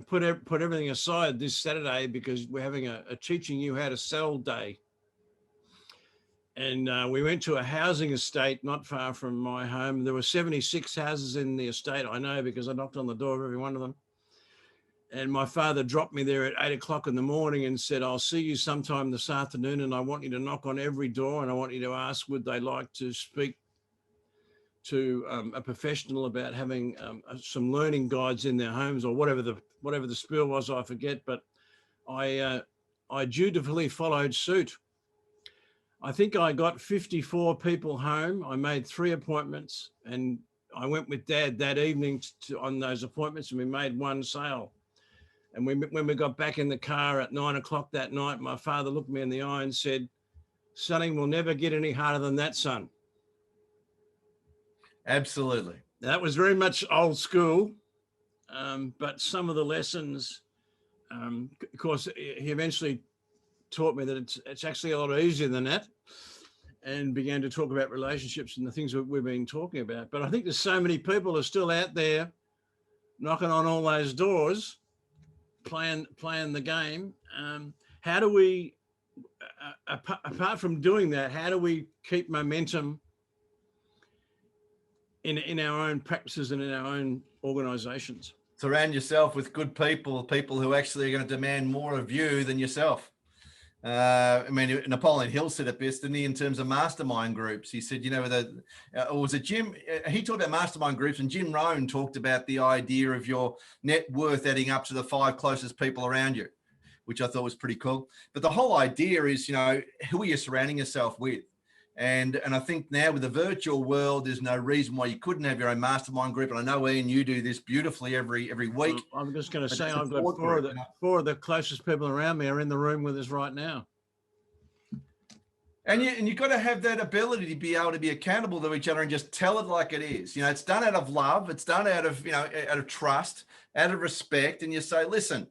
put everything aside this Saturday because we're having a teaching you how to sell day." And we went to a housing estate not far from my home. There were 76 houses in the estate, I know, because I knocked on the door of every one of them. And my father dropped me there at 8 o'clock in the morning and said, I'll see you sometime this afternoon, and I want you to knock on every door, and I want you to ask, would they like to speak to a professional about having some learning guides in their homes, or whatever the spiel was, I forget. But I dutifully followed suit. I think I got 54 people home. I made 3 appointments, and I went with Dad that evening on those appointments, and we made 1 sale. And when we got back in the car at 9 o'clock that night, my father looked me in the eye and said, selling will never get any harder than that, son. Absolutely. That was very much old school, but some of the lessons, of course, he eventually taught me that it's actually a lot easier than that, and began to talk about relationships and the things that we've been talking about. But I think there's so many people are still out there knocking on all those doors, playing the game. How do we, apart from doing that, how do we keep momentum in our own practices and in our own organizations? Surround yourself with good people who actually are going to demand more of you than yourself. I mean, Napoleon Hill said it best, didn't he, in terms of mastermind groups? He said, or was it Jim? He talked about mastermind groups, and Jim Rohn talked about the idea of your net worth adding up to the 5 closest people around you, which I thought was pretty cool. But the whole idea is, who are you surrounding yourself with? And I think now with the virtual world, there's no reason why you couldn't have your own mastermind group. And I know, Ian, you do this beautifully every week. Well, I'm just going to say I've got 4 of the closest people around me are in the room with us right now. And you've got to have that ability to be able to be accountable to each other and just tell it like it is. It's done out of love. It's done out of trust, out of respect. And you say, listen,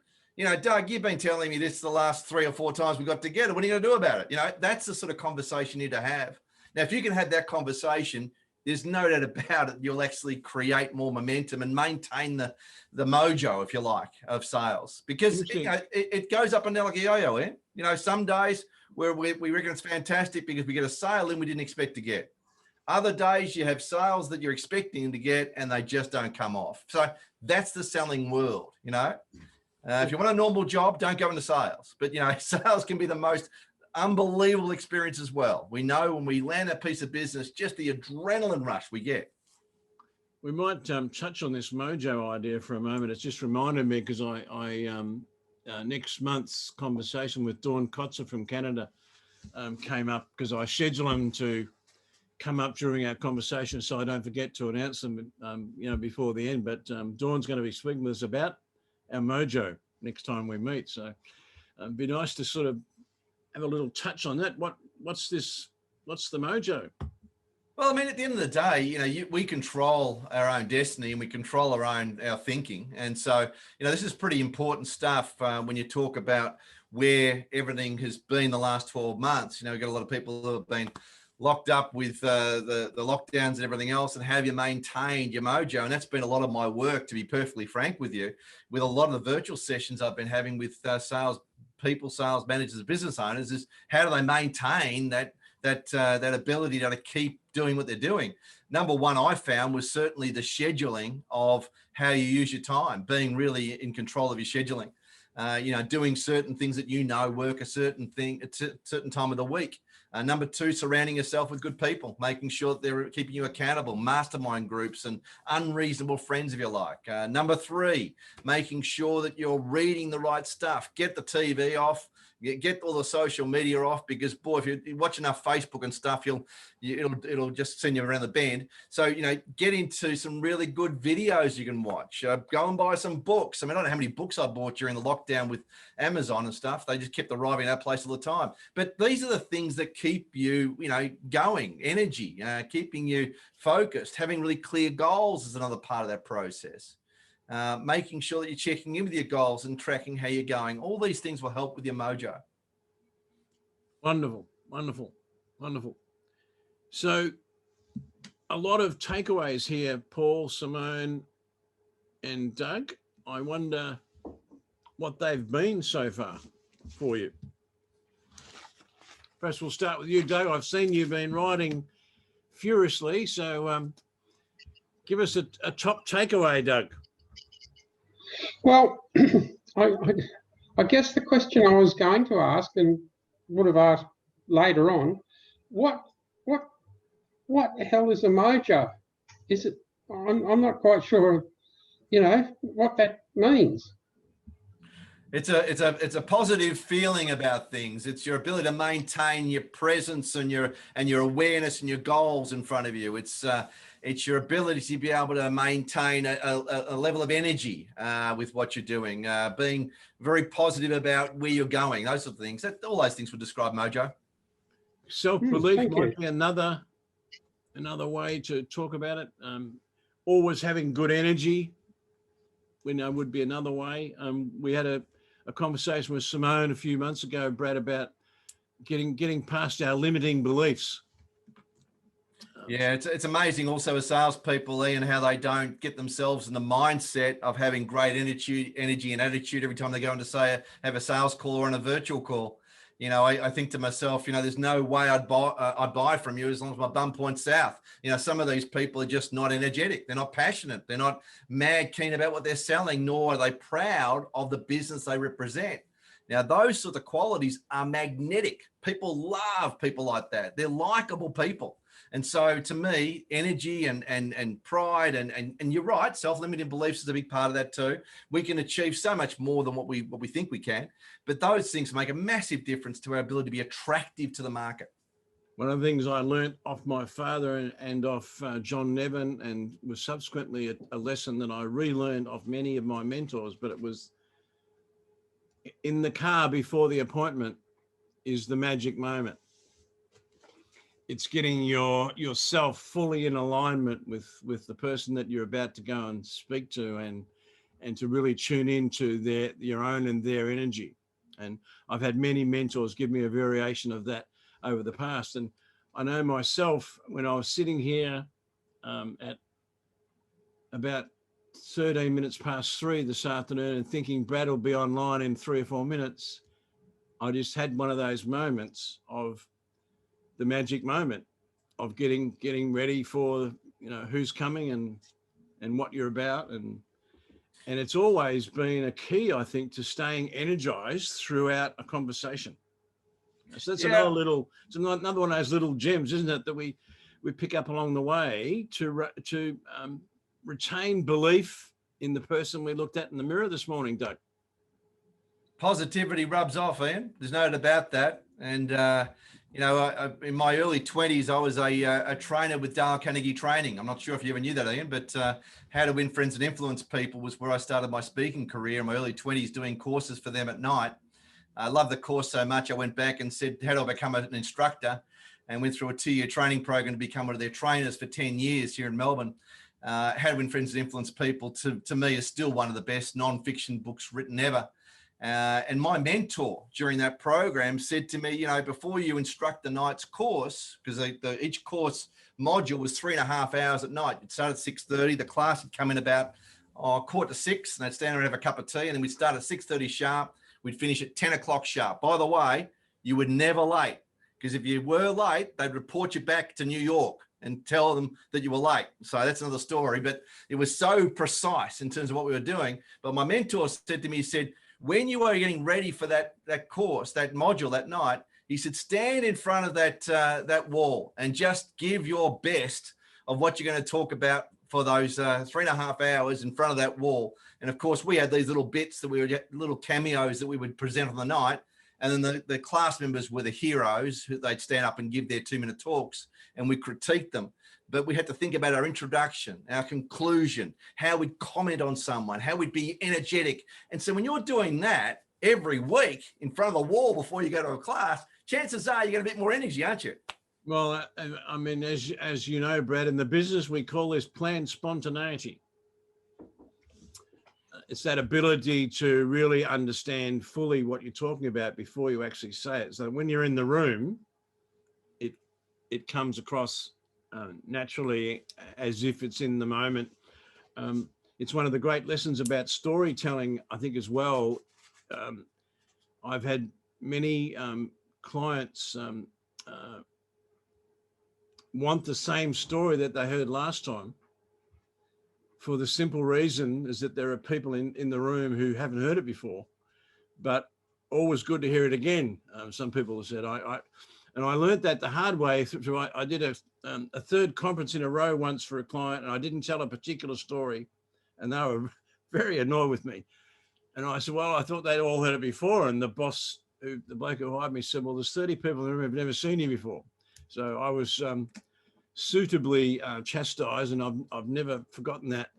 Doug, you've been telling me this the last 3 or 4 times we got together. What are you going to do about it? That's the sort of conversation you need to have. Now, if you can have that conversation, there's no doubt about it, you'll actually create more momentum and maintain the mojo, if you like, of sales, because it goes up and down like a yo-yo. You know, some days where we reckon it's fantastic because we get a sale in we didn't expect to get. Other days you have sales that you're expecting to get and they just don't come off. So that's the selling world, you know. If you want a normal job, don't go into sales. But, you know, sales can be the most unbelievable experience as well. We know when we land a piece of business, just the adrenaline rush we get. We might touch on this mojo idea for a moment. It's just reminded me because next month's conversation with Dawn Kotzer from Canada came up because I schedule them to come up during our conversation so I don't forget to announce them, you know, before the end. But Dawn's going to be speaking with us about our mojo next time we meet. So it'd be nice to sort of have a little touch on that. What's the mojo? Well, I mean, at the end of the day, you know, we control our own destiny and we control our thinking. And so, you know, this is pretty important stuff when you talk about where everything has been the last 12 months. You know, we've got a lot of people who have been locked up with the lockdowns and everything else, and how have you maintained your mojo? And that's been a lot of my work, to be perfectly frank with you, with a lot of the virtual sessions I've been having with sales people, sales managers, business owners, is how do they maintain that ability to keep doing what they're doing. Number one, I found, was certainly the scheduling of how you use your time, being really in control of your scheduling. You know, doing certain things that, you know, work a certain thing at a certain time of the week. Number two, surrounding yourself with good people, making sure that they're keeping you accountable, mastermind groups and unreasonable friends, if you like. Number three, making sure that you're reading the right stuff. Get the TV off, get all the social media off, because boy, if you watch enough Facebook and stuff, it'll just send you around the bend. So, you know, get into some really good videos you can watch. Go and buy some books. I mean, I don't know how many books I bought during the lockdown with Amazon and stuff. They just kept arriving at that place all the time. But these are the things that keep you, you know, going, energy, keeping you focused. Having really clear goals is another part of that process. Making sure that you're checking in with your goals and tracking how you're going. All these things will help with your mojo. Wonderful, wonderful, wonderful. So a lot of takeaways here, Paul, Simone, and Doug. I wonder what they've been so far for you. First, we'll start with you, Doug. I've seen you've been writing furiously, so give us a top takeaway, Doug. Well, I guess the question I was going to ask, and would have asked later on, what the hell is a mojo? Is it? I'm not quite sure, you know, what that means. It's a positive feeling about things. It's your ability to maintain your presence and your awareness and your goals in front of you. It's your ability to be able to maintain a level of energy with what you're doing, being very positive about where you're going, those sort of things. All those things would describe mojo. Self-belief might be another way to talk about it. Always having good energy, we know, would be another way. We had a conversation with Simone a few months ago, Brad, about getting past our limiting beliefs. Yeah, it's amazing also as salespeople, Ian, how they don't get themselves in the mindset of having great energy and attitude every time they go in to have a sales call or on a virtual call. You know, I think to myself, you know, there's no way I'd buy from you as long as my bum points south. You know, some of these people are just not energetic. They're not passionate. They're not mad keen about what they're selling, nor are they proud of the business they represent. Now, those sort of qualities are magnetic. People love people like that. They're likable people. And so to me, energy and pride and you're right, self-limiting beliefs is a big part of that too. We can achieve so much more than what we think we can, but those things make a massive difference to our ability to be attractive to the market. One of the things I learned off my father and off John Nevin, and was subsequently a lesson that I relearned off many of my mentors, but it was in the car before the appointment is the magic moment. It's getting yourself fully in alignment with the person that you're about to go and speak to, and to really tune into your own and their energy. And I've had many mentors give me a variation of that over the past. And I know myself, when I was sitting here at about 13 minutes past 3 this afternoon and thinking Brad will be online in 3 or 4 minutes, I just had one of those moments of the magic moment of getting ready for, you know, who's coming and what you're about. And it's always been a key, I think, to staying energized throughout a conversation. So that's Yeah. it's another one of those little gems, isn't it, that we pick up along the way to retain belief in the person we looked at in the mirror this morning, Doug. Positivity rubs off, Ian. There's no doubt about that. And, you know, in my early 20s, I was a trainer with Dale Carnegie Training. I'm not sure if you ever knew that, Ian, but How to Win Friends and Influence People was where I started my speaking career in my early 20s, doing courses for them at night. I loved the course so much, I went back and said, how do I become an instructor? And went through a 2-year training program to become one of their trainers for 10 years here in Melbourne. How to Win Friends and Influence People, to me, is still one of the best non-fiction books written ever. And my mentor during that program said to me, you know, before you instruct the night's course, because each course module was 3.5 hours at night. It started at 6:30. The class would come in about 5:45, and they'd stand around and have a cup of tea, and then we'd start at 6:30 sharp. We'd finish at 10 o'clock sharp. By the way, you were never late, because if you were late, they'd report you back to New York and tell them that you were late. So that's another story, but it was so precise in terms of what we were doing. But my mentor said to me, he said, when you are getting ready for that course, that module that night, he said, stand in front of that wall and just give your best of what you're going to talk about for those 3.5 hours in front of that wall. And of course, we had these little bits that we would get, little cameos that we would present on the night. And then the class members were the heroes who they'd stand up and give their 2-minute talks, and we critique them. But we had to think about our introduction, our conclusion, how we'd comment on someone, how we'd be energetic. And so when you're doing that every week in front of the wall before you go to a class, chances are you get a bit more energy, aren't you? Well, I mean, as you know, Brad, in the business, we call this planned spontaneity. It's that ability to really understand fully what you're talking about before you actually say it. So when you're in the room, it comes across naturally as if it's in the moment. It's one of the great lessons about storytelling, I think, as well. I've had many clients want the same story that they heard last time, for the simple reason is that there are people in the room who haven't heard it before, but always good to hear it again. Some people have said, and I learned that the hard way. I did a 3rd conference in a row once for a client, and I didn't tell a particular story, and they were very annoyed with me. And I said, well, I thought they'd all heard it before. And the boss, the bloke who hired me, said, well, there's 30 people in the room who've never seen you before. So I was suitably chastised, and I've never forgotten that.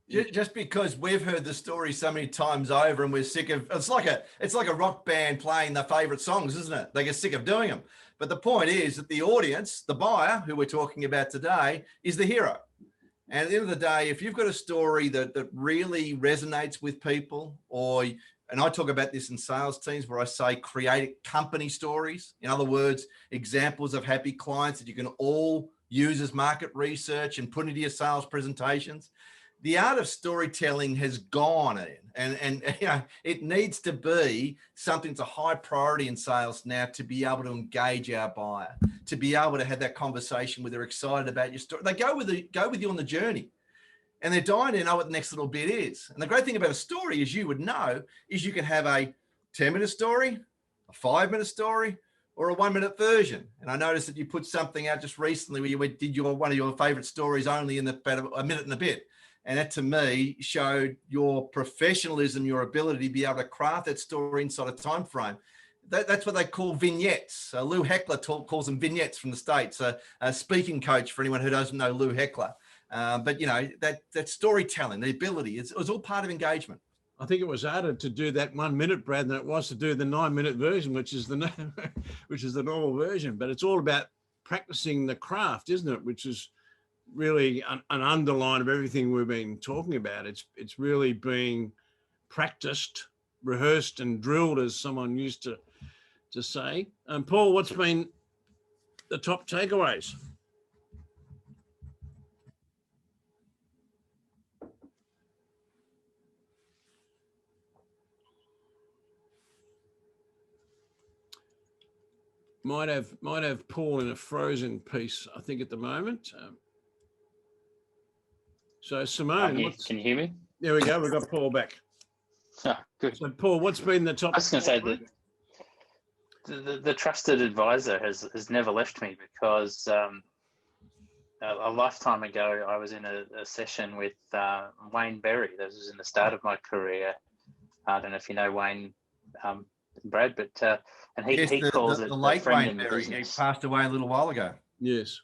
Just because we've heard the story so many times over, and we're sick of it's like a rock band playing their favorite songs, isn't it? They get sick of doing them. But the point is that the audience, the buyer who we're talking about today, is the hero. And at the end of the day, if you've got a story that really resonates with people, and I talk about this in sales teams where I say create company stories. In other words, examples of happy clients that you can all use as market research and put into your sales presentations. The art of storytelling has gone in, and you know, it needs to be something that's a high priority in sales now, to be able to engage our buyer, to be able to have that conversation where they're excited about your story. They go with you on the journey, and they're dying to know what the next little bit is. And the great thing about a story, as you would know, is you can have a 10-minute story, a 5-minute story, or a 1-minute version. And I noticed that you put something out just recently where you did one of your favorite stories only in about a minute and a bit. And that, to me, showed your professionalism, your ability to be able to craft that story inside a time frame. That's what they call vignettes. Lou Heckler calls them vignettes from the States, a speaking coach for anyone who doesn't know Lou Heckler. But, you know, that storytelling, the ability, it was all part of engagement. I think it was harder to do that 1 minute, Brad, than it was to do the 9-minute version, which is the normal version. But it's all about practicing the craft, isn't it? Which is really an underline of everything we've been talking about. It's really being practiced, rehearsed, and drilled, as someone used to say. Paul, what's been the top takeaways? might have Paul in a frozen piece, I think, at the moment. So Simone, Can you hear me? There we go. We've got Paul back. Oh, good. So Paul, what's been the top? I was going to say that the trusted advisor has never left me, because a lifetime ago I was in a session with Wayne Berry. This was in the start of my career. I don't know if you know Wayne, Brad, but and he calls it the late friend Wayne in the Berry. He business. passed away a little while ago. Yes.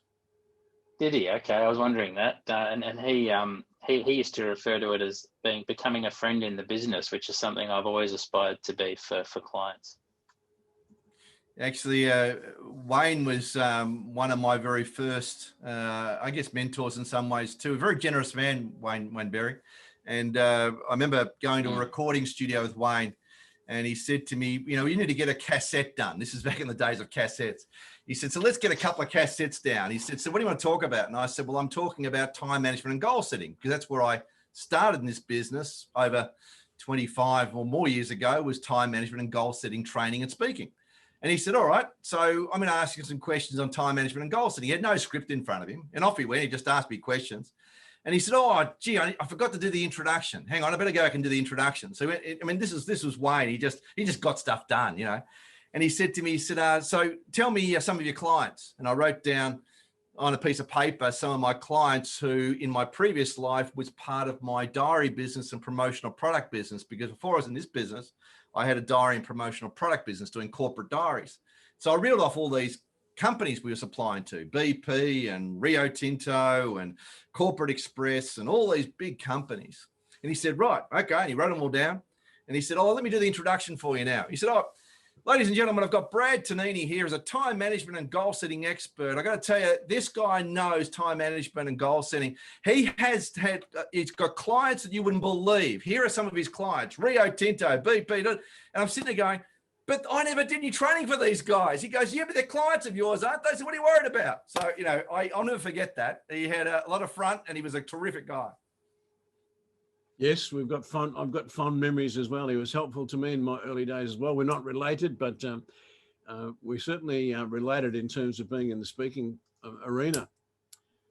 Did he? Okay, I was wondering that. And he used to refer to it as becoming a friend in the business, which is something I've always aspired to be for clients. Actually, Wayne was one of my very first, I guess, mentors in some ways too. A very generous man, Wayne Berry. And I remember going to a recording studio with Wayne, and he said to me, you need to get a cassette done. This is back in the days of cassettes. He said, so let's get a couple of cassettes down. He said, so what do you want to talk about? And I said, well, I'm talking about time management and goal setting, because that's where I started in this business over 25 or more years ago, was time management and goal setting, training and speaking. And he said, all right, so I'm going to ask you some questions on time management and goal setting. He had no script in front of him, and off he went. He just asked me questions. And he said, oh, gee, I forgot to do the introduction. Hang on, I better go back and do the introduction. So, this was Wayne. He just got stuff done, And he said to me, he said, so tell me some of your clients. And I wrote down on a piece of paper some of my clients who in my previous life was part of my diary business and promotional product business, because before I was in this business, I had a diary and promotional product business doing corporate diaries. So I reeled off all these companies we were supplying to, BP and Rio Tinto and Corporate Express and all these big companies. And he said, right, okay. And he wrote them all down. And he said, oh, let me do the introduction for you now. He said, oh, ladies and gentlemen, I've got Brad Tonini here as a time management and goal setting expert. I got to tell you, this guy knows time management and goal setting. He's got clients that you wouldn't believe. Here are some of his clients: Rio Tinto, BP. And I'm sitting there going, but I never did any training for these guys. He goes, yeah, but they're clients of yours, aren't they? So what are you worried about? So, I'll never forget that. He had a lot of front, and he was a terrific guy. Yes, I've got fond memories as well. He was helpful to me in my early days as well. We're not related, but we certainly related in terms of being in the speaking arena.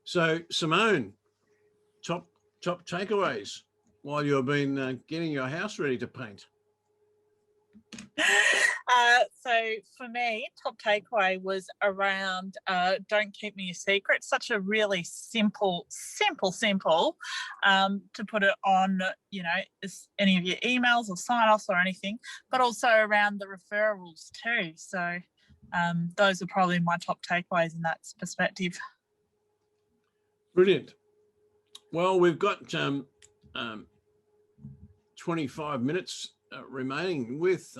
So Simone, top takeaways while you've been getting your house ready to paint. So for me, top takeaway was around don't keep me a secret. Such a really simple to put it on, any of your emails or sign-offs or anything, but also around the referrals too. So those are probably my top takeaways in that perspective. Brilliant. Well, we've got 25 minutes remaining. With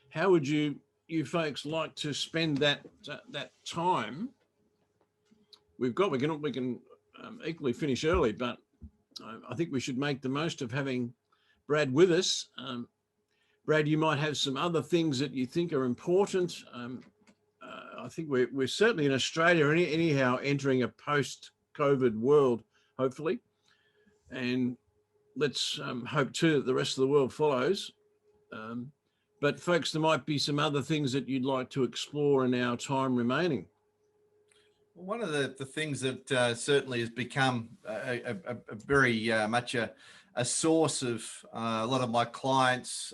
how would you folks like to spend that time? We can equally finish early, but I think we should make the most of having Brad with us. Brad, you might have some other things that you think are important. I think we're certainly in Australia anyhow entering a post-COVID world, hopefully, and let's hope too that the rest of the world follows. But folks, there might be some other things that you'd like to explore in our time remaining. One of the things that certainly has become a very much a source of a lot of my clients'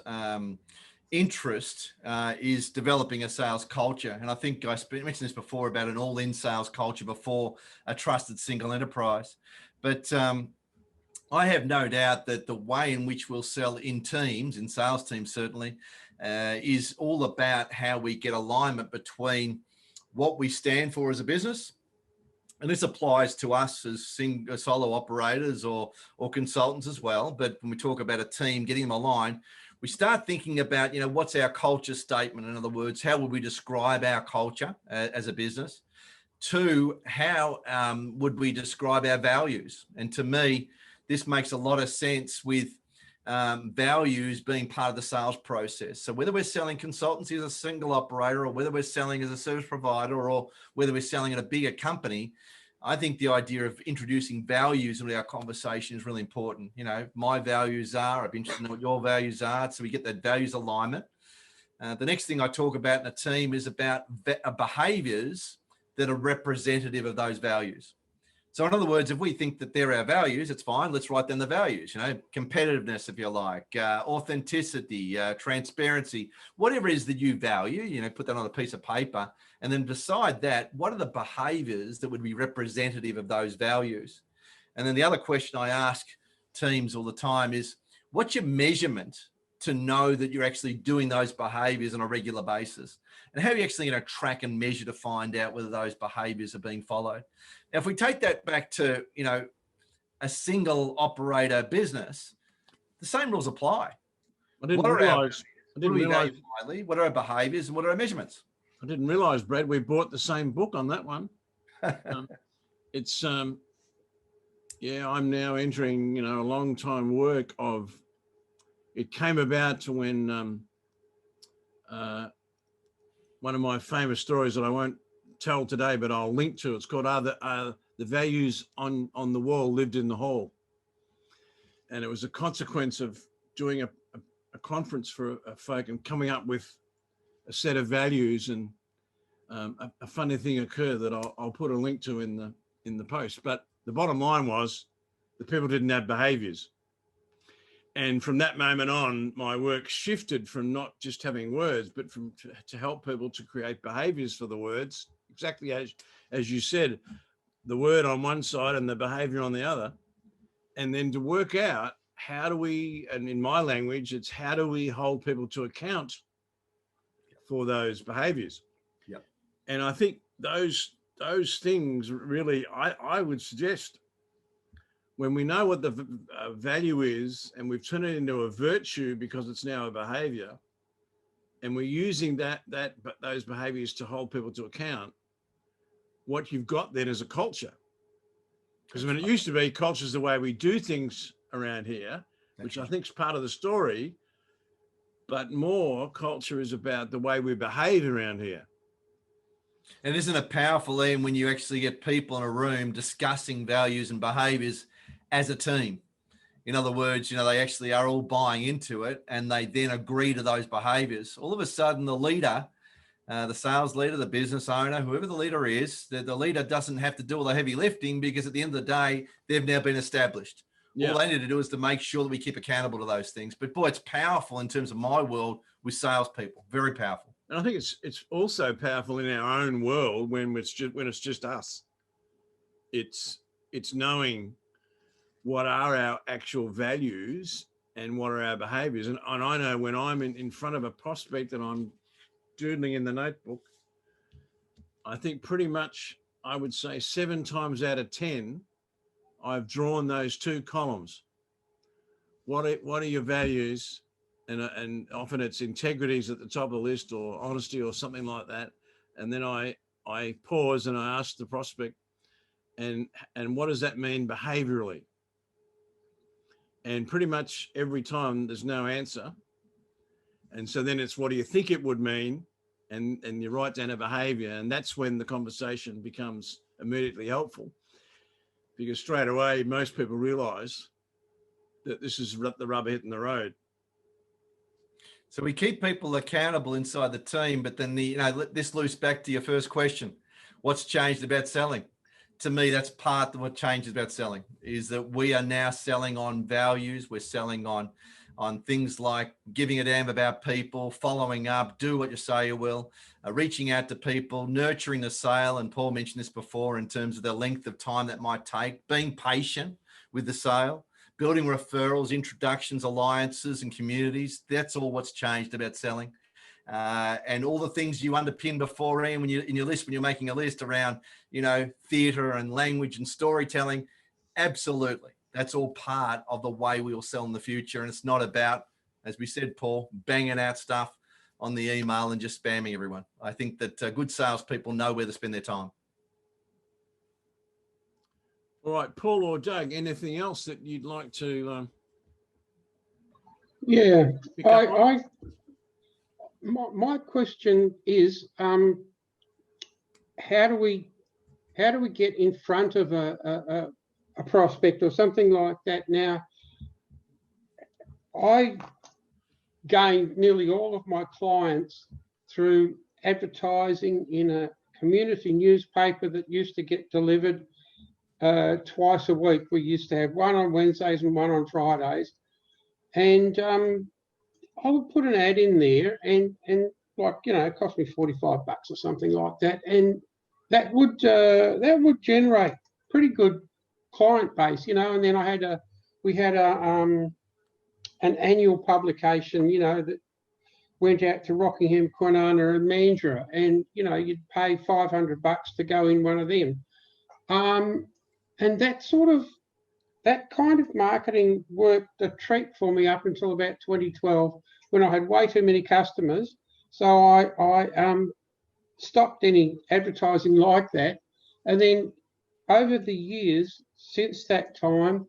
interest is developing a sales culture. And I think I mentioned this before about an all-in sales culture before a trusted single enterprise. But I have no doubt that the way in which we'll sell in teams, in sales teams certainly, is all about how we get alignment between what we stand for as a business. And this applies to us as solo operators or consultants as well. But when we talk about a team, getting them aligned, we start thinking about, what's our culture statement? In other words, how would we describe our culture as a business? Two, how would we describe our values? And to me, this makes a lot of sense with values being part of the sales process. So whether we're selling consultancy as a single operator, or whether we're selling as a service provider, or whether we're selling at a bigger company, I think the idea of introducing values into our conversation is really important. My values are, I'd be interested in what your values are, so we get that values alignment. The next thing I talk about in a team is about behaviours that are representative of those values. So in other words, if we think that they're our values, it's fine. Let's write down the values, competitiveness, if you like, authenticity, transparency, whatever it is that you value, put that on a piece of paper, and then beside that, what are the behaviors that would be representative of those values? And then the other question I ask teams all the time is, what's your measurement to know that you're actually doing those behaviors on a regular basis? And how are you actually going to track and measure to find out whether those behaviors are being followed? Now, if we take that back to, a single operator business, the same rules apply. I didn't realize. What are our behaviors and what are our measurements? I didn't realize, Brad, we bought the same book on that one. I'm now entering, a long time work of, it came about to when one of my famous stories that I won't tell today, but I'll link to, it's called The Values on the Wall Lived in the Hall. And it was a consequence of doing a conference for folk and coming up with a set of values, and a funny thing occurred that I'll put a link to in the post. But the bottom line was the people didn't have behaviors. And from that moment on, my work shifted from not just having words, but to help people to create behaviors for the words, exactly as you said, the word on one side and the behavior on the other. And then to work out how do we, and in my language, it's how do we hold people to account for those behaviors? Yep. And I think those things really, I would suggest, when we know what the value is and we've turned it into a virtue because it's now a behavior, and we're using those behaviors to hold people to account, what you've got then is a culture. Because it used to be culture's the way we do things around here, which I think is part of the story, but more culture is about the way we behave around here. And isn't it powerful, Ian, when you actually get people in a room discussing values and behaviors as a team? In other words, they actually are all buying into it, and they then agree to those behaviors. All of a sudden, the leader, the sales leader, the business owner, whoever the leader is, the leader doesn't have to do all the heavy lifting, because at the end of the day, they've now been established. Yeah. All they need to do is to make sure that we keep accountable to those things. But boy, it's powerful in terms of my world with salespeople. Very powerful. And I think it's also powerful in our own world when it's just us. It's knowing what are our actual values and what are our behaviors. And I know when I'm in front of a prospect and I'm doodling in the notebook, I think pretty much, I would say 7 times out of 10, I've drawn those 2 columns. What are your values? And often it's integrity's at the top of the list, or honesty, or something like that. And then I pause and I ask the prospect, and what does that mean behaviorally? And pretty much every time there's no answer. And so then it's, what do you think it would mean? And you write down a behavior, and that's when the conversation becomes immediately helpful, because straight away most people realize that this is the rubber hitting the road. So we keep people accountable inside the team, but then this loops back to your first question. What's changed about selling? To me, that's part of what changes about selling, is that we are now selling on values. We're selling on things like giving a damn about people, following up, do what you say you will, reaching out to people, nurturing the sale. And Paul mentioned this before in terms of the length of time that might take, being patient with the sale, building referrals, introductions, alliances, and communities. That's all what's changed about selling. And all the things you underpinned before, Ian, when you're making a list around, theatre and language and storytelling, absolutely. That's all part of the way we will sell in the future. And it's not about, as we said, Paul, banging out stuff on the email and just spamming everyone. I think that good salespeople know where to spend their time. All right, Paul or Doug, anything else that you'd like to? Yeah, my question is, how do we get in front of a prospect or something like that? Now, gained nearly all of my clients through advertising in a community newspaper that used to get delivered twice a week. We used to have one on Wednesdays and one on Fridays. And I would put an ad in there and like, you know, it cost me $45 or something like that. And that would generate pretty good client base, you know. And then we had an annual publication, you know, that went out to Rockingham, Kwinana and Mandurah, and, you know, you'd pay $500 to go in one of them. And that kind of marketing worked a treat for me up until about 2012, when I had way too many customers. So I stopped any advertising like that. And then over the years since that time,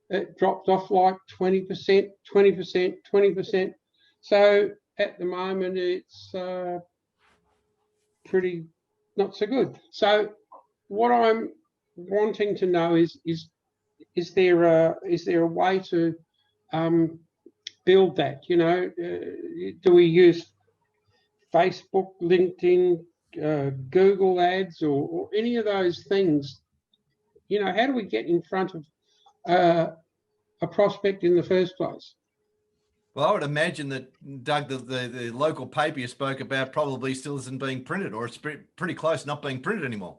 it dropped off like 20%, 20%, 20%. So at the moment, it's pretty not so good. So what I'm wanting to know is there a way to build that? You know, do we use Facebook, LinkedIn, Google ads, or any of those things? You know, how do we get in front of a prospect in the first place? Well, I would imagine that, Doug, the local paper you spoke about probably still isn't being printed, or it's pretty close to not being printed anymore.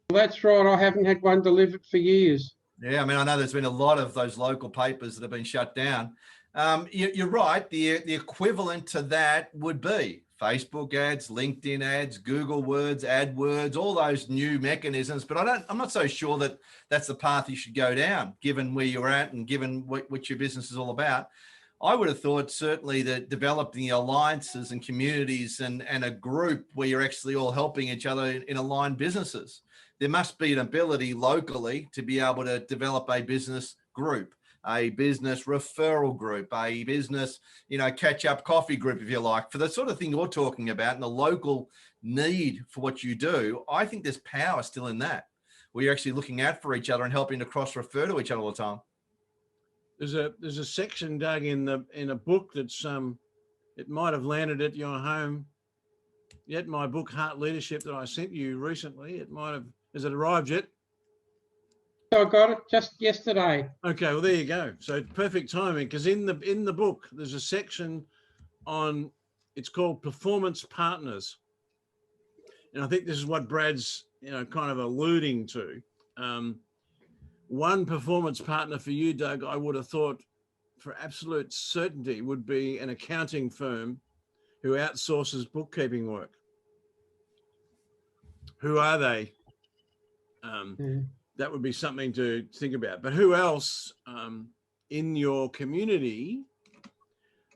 Well, that's right. I haven't had one delivered for years. Yeah, I mean, I know there's been a lot of those local papers that have been shut down. You're right. The equivalent to that would be Facebook ads, LinkedIn ads, Google Words, AdWords, all those new mechanisms. But I'm not so sure that that's the path you should go down, given where you're at and given what your business is all about. I would have thought certainly that developing alliances and communities and a group where you're actually all helping each other in aligned businesses. There must be an ability locally to be able to develop a business group, a business referral group, a business, you know, catch-up coffee group, if you like, for the sort of thing you're talking about and the local need for what you do. I think there's power still in that, where you're actually looking out for each other and helping to cross-refer to each other all the time. There's a section, Doug, in a book that's it might have landed at your home. Yet my book, Heart Leadership, that I sent you recently, it might have. Has it arrived yet? I got it just yesterday. Okay, well, there you go. So perfect timing, because in the book there's a section on, it's called Performance Partners, and I think this is what Brad's, you know, kind of alluding to. One performance partner for you, Doug, I would have thought for absolute certainty would be an accounting firm who outsources bookkeeping work. Who are they? That would be something to think about. But who else in your community?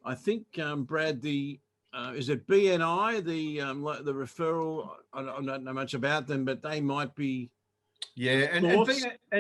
I think, Brad, is it BNI, the referral? I don't know much about them, but they might be. Yeah, and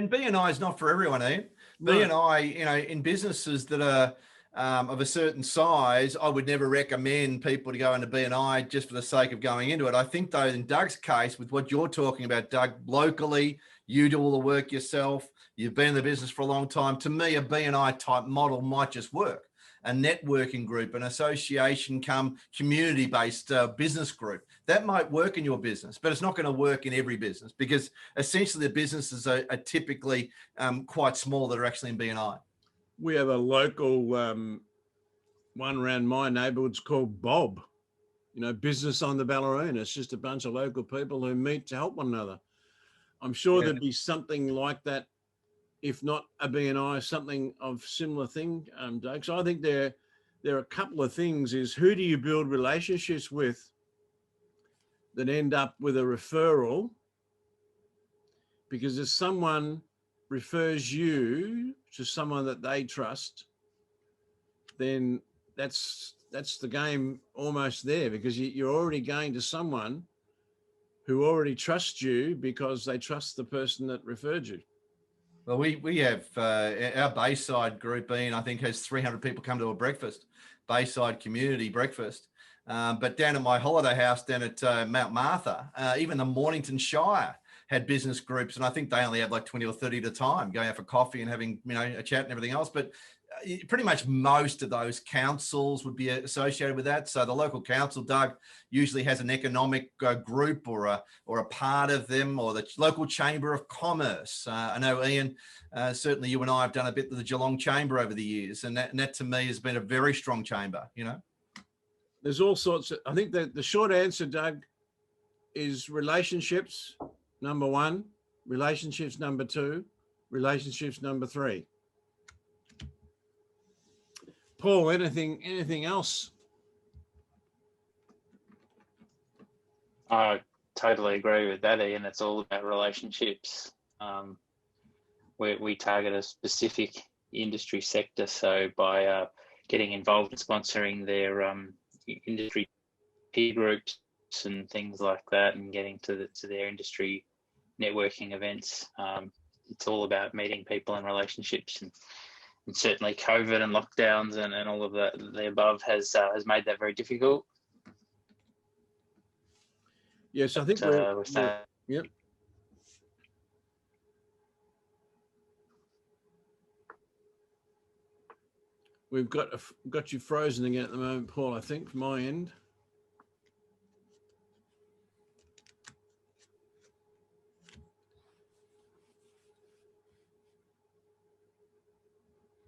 BNI is not for everyone, Ian. No. BNI, you know, in businesses that are of a certain size, I would never recommend people to go into BNI just for the sake of going into it. I think, though, in Doug's case, with what you're talking about, Doug, locally, you do all the work yourself, you've been in the business for a long time. To me, a BNI type model might just work. A networking group, an association come community-based business group. That might work in your business, but it's not going to work in every business, because essentially the businesses are typically quite small that are actually in BNI. We have a local one around my neighbourhood. It's called Bob, you know, Business on the Ballerina. It's just a bunch of local people who meet to help one another. I'm sure there'd be something like that, if not a BNI, something of similar thing, Doug. So I think there are a couple of things. Is who do you build relationships with that end up with a referral? Because if someone refers you to someone that they trust, then that's the game almost there, because you're already going to someone who already trusts you because they trust the person that referred you. Well, we have our Bayside group, I think, has 300 people come to a breakfast, Bayside community breakfast. But down at my holiday house down at Mount Martha, even the Mornington Shire had business groups, and I think they only had like 20 or 30 at a time, going out for coffee and having, you know, a chat and everything else. But pretty much most of those councils would be associated with that. So the local council, Doug, usually has an economic group or a part of them, or the local chamber of commerce. I know, Ian, certainly you and I have done a bit of the Geelong Chamber over the years, and that to me has been a very strong chamber, you know. There's all sorts of, I think that the short answer, Doug, is relationships, number one, relationships, number two, relationships, number three. Paul, anything else? I totally agree with that, Ian. It's all about relationships. We target a specific industry sector, so by getting involved in sponsoring their industry peer groups and things like that, and getting to their industry networking events, it's all about meeting people and relationships. And certainly COVID and lockdowns and all of the above has made that very difficult. Yes, I think yep. We've got you frozen again at the moment, Paul, I think, from my end.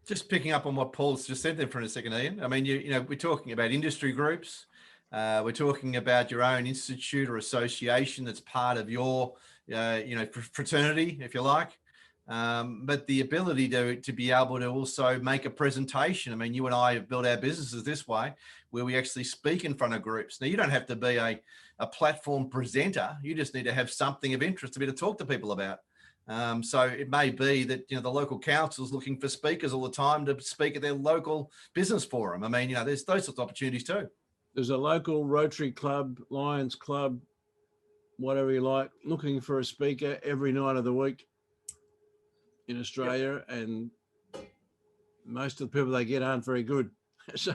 Just picking up on what Paul's just said there for a second, Ian. I mean, you know, we're talking about industry groups. We're talking about your own institute or association that's part of your, fraternity, if you like. But the ability to be able to also make a presentation. I mean, you and I have built our businesses this way, where we actually speak in front of groups. Now, you don't have to be a platform presenter. You just need to have something of interest to be able to talk to people about. So it may be that, the local council is looking for speakers all the time to speak at their local business forum. I mean, there's those sorts of opportunities too. There's a local Rotary Club, Lions Club, whatever you like, looking for a speaker every night of the week in Australia. Yep. And most of the people they get aren't very good. So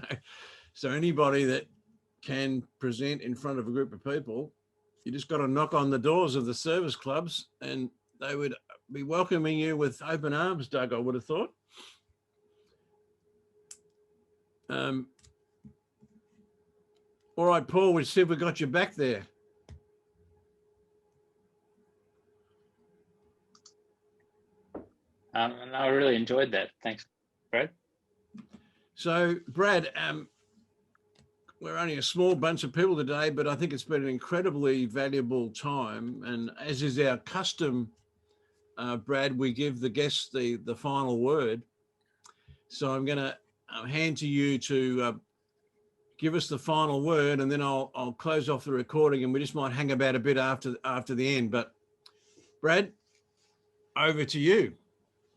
anybody that can present in front of a group of people, you just got to knock on the doors of the service clubs, and they would be welcoming you with open arms, Doug, I would have thought. All right, Paul, we see if we got you back there. I really enjoyed that. Thanks, Brad. So, Brad, we're only a small bunch of people today, but I think it's been an incredibly valuable time. And as is our custom, Brad, we give the guests the final word. So I'm going to hand to you to give us the final word, and then I'll close off the recording, and we just might hang about a bit after the end. But Brad, over to you.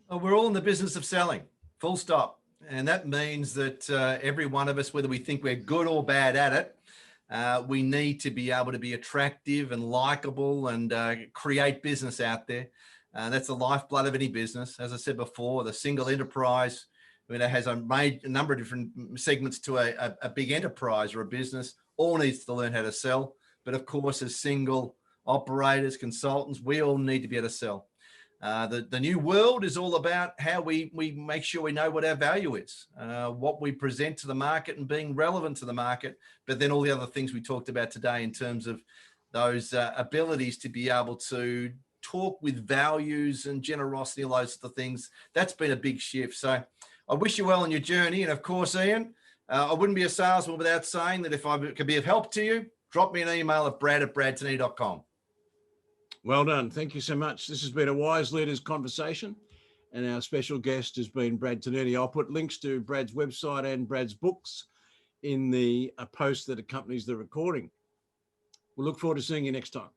Well, we're all in the business of selling, full stop. And that means that every one of us, whether we think we're good or bad at it, we need to be able to be attractive and likable and create business out there. That's the lifeblood of any business. As I said before, the single enterprise, it has a number of different segments to a big enterprise or a business, all needs to learn how to sell. But of course, as single operators, consultants, we all need to be able to sell. The new world is all about how we make sure we know what our value is, what we present to the market and being relevant to the market, but then all the other things we talked about today in terms of those abilities to be able to talk with values and generosity, all those sorts of things. That's been a big shift. So I wish you well on your journey. And of course, Ian, I wouldn't be a salesman without saying that if I could be of help to you, drop me an email at brad@bradtonini.com. Well done. Thank you so much. This has been a Wise Leaders Conversation, and our special guest has been Brad Tonini. I'll put links to Brad's website and Brad's books in the post that accompanies the recording. We'll look forward to seeing you next time.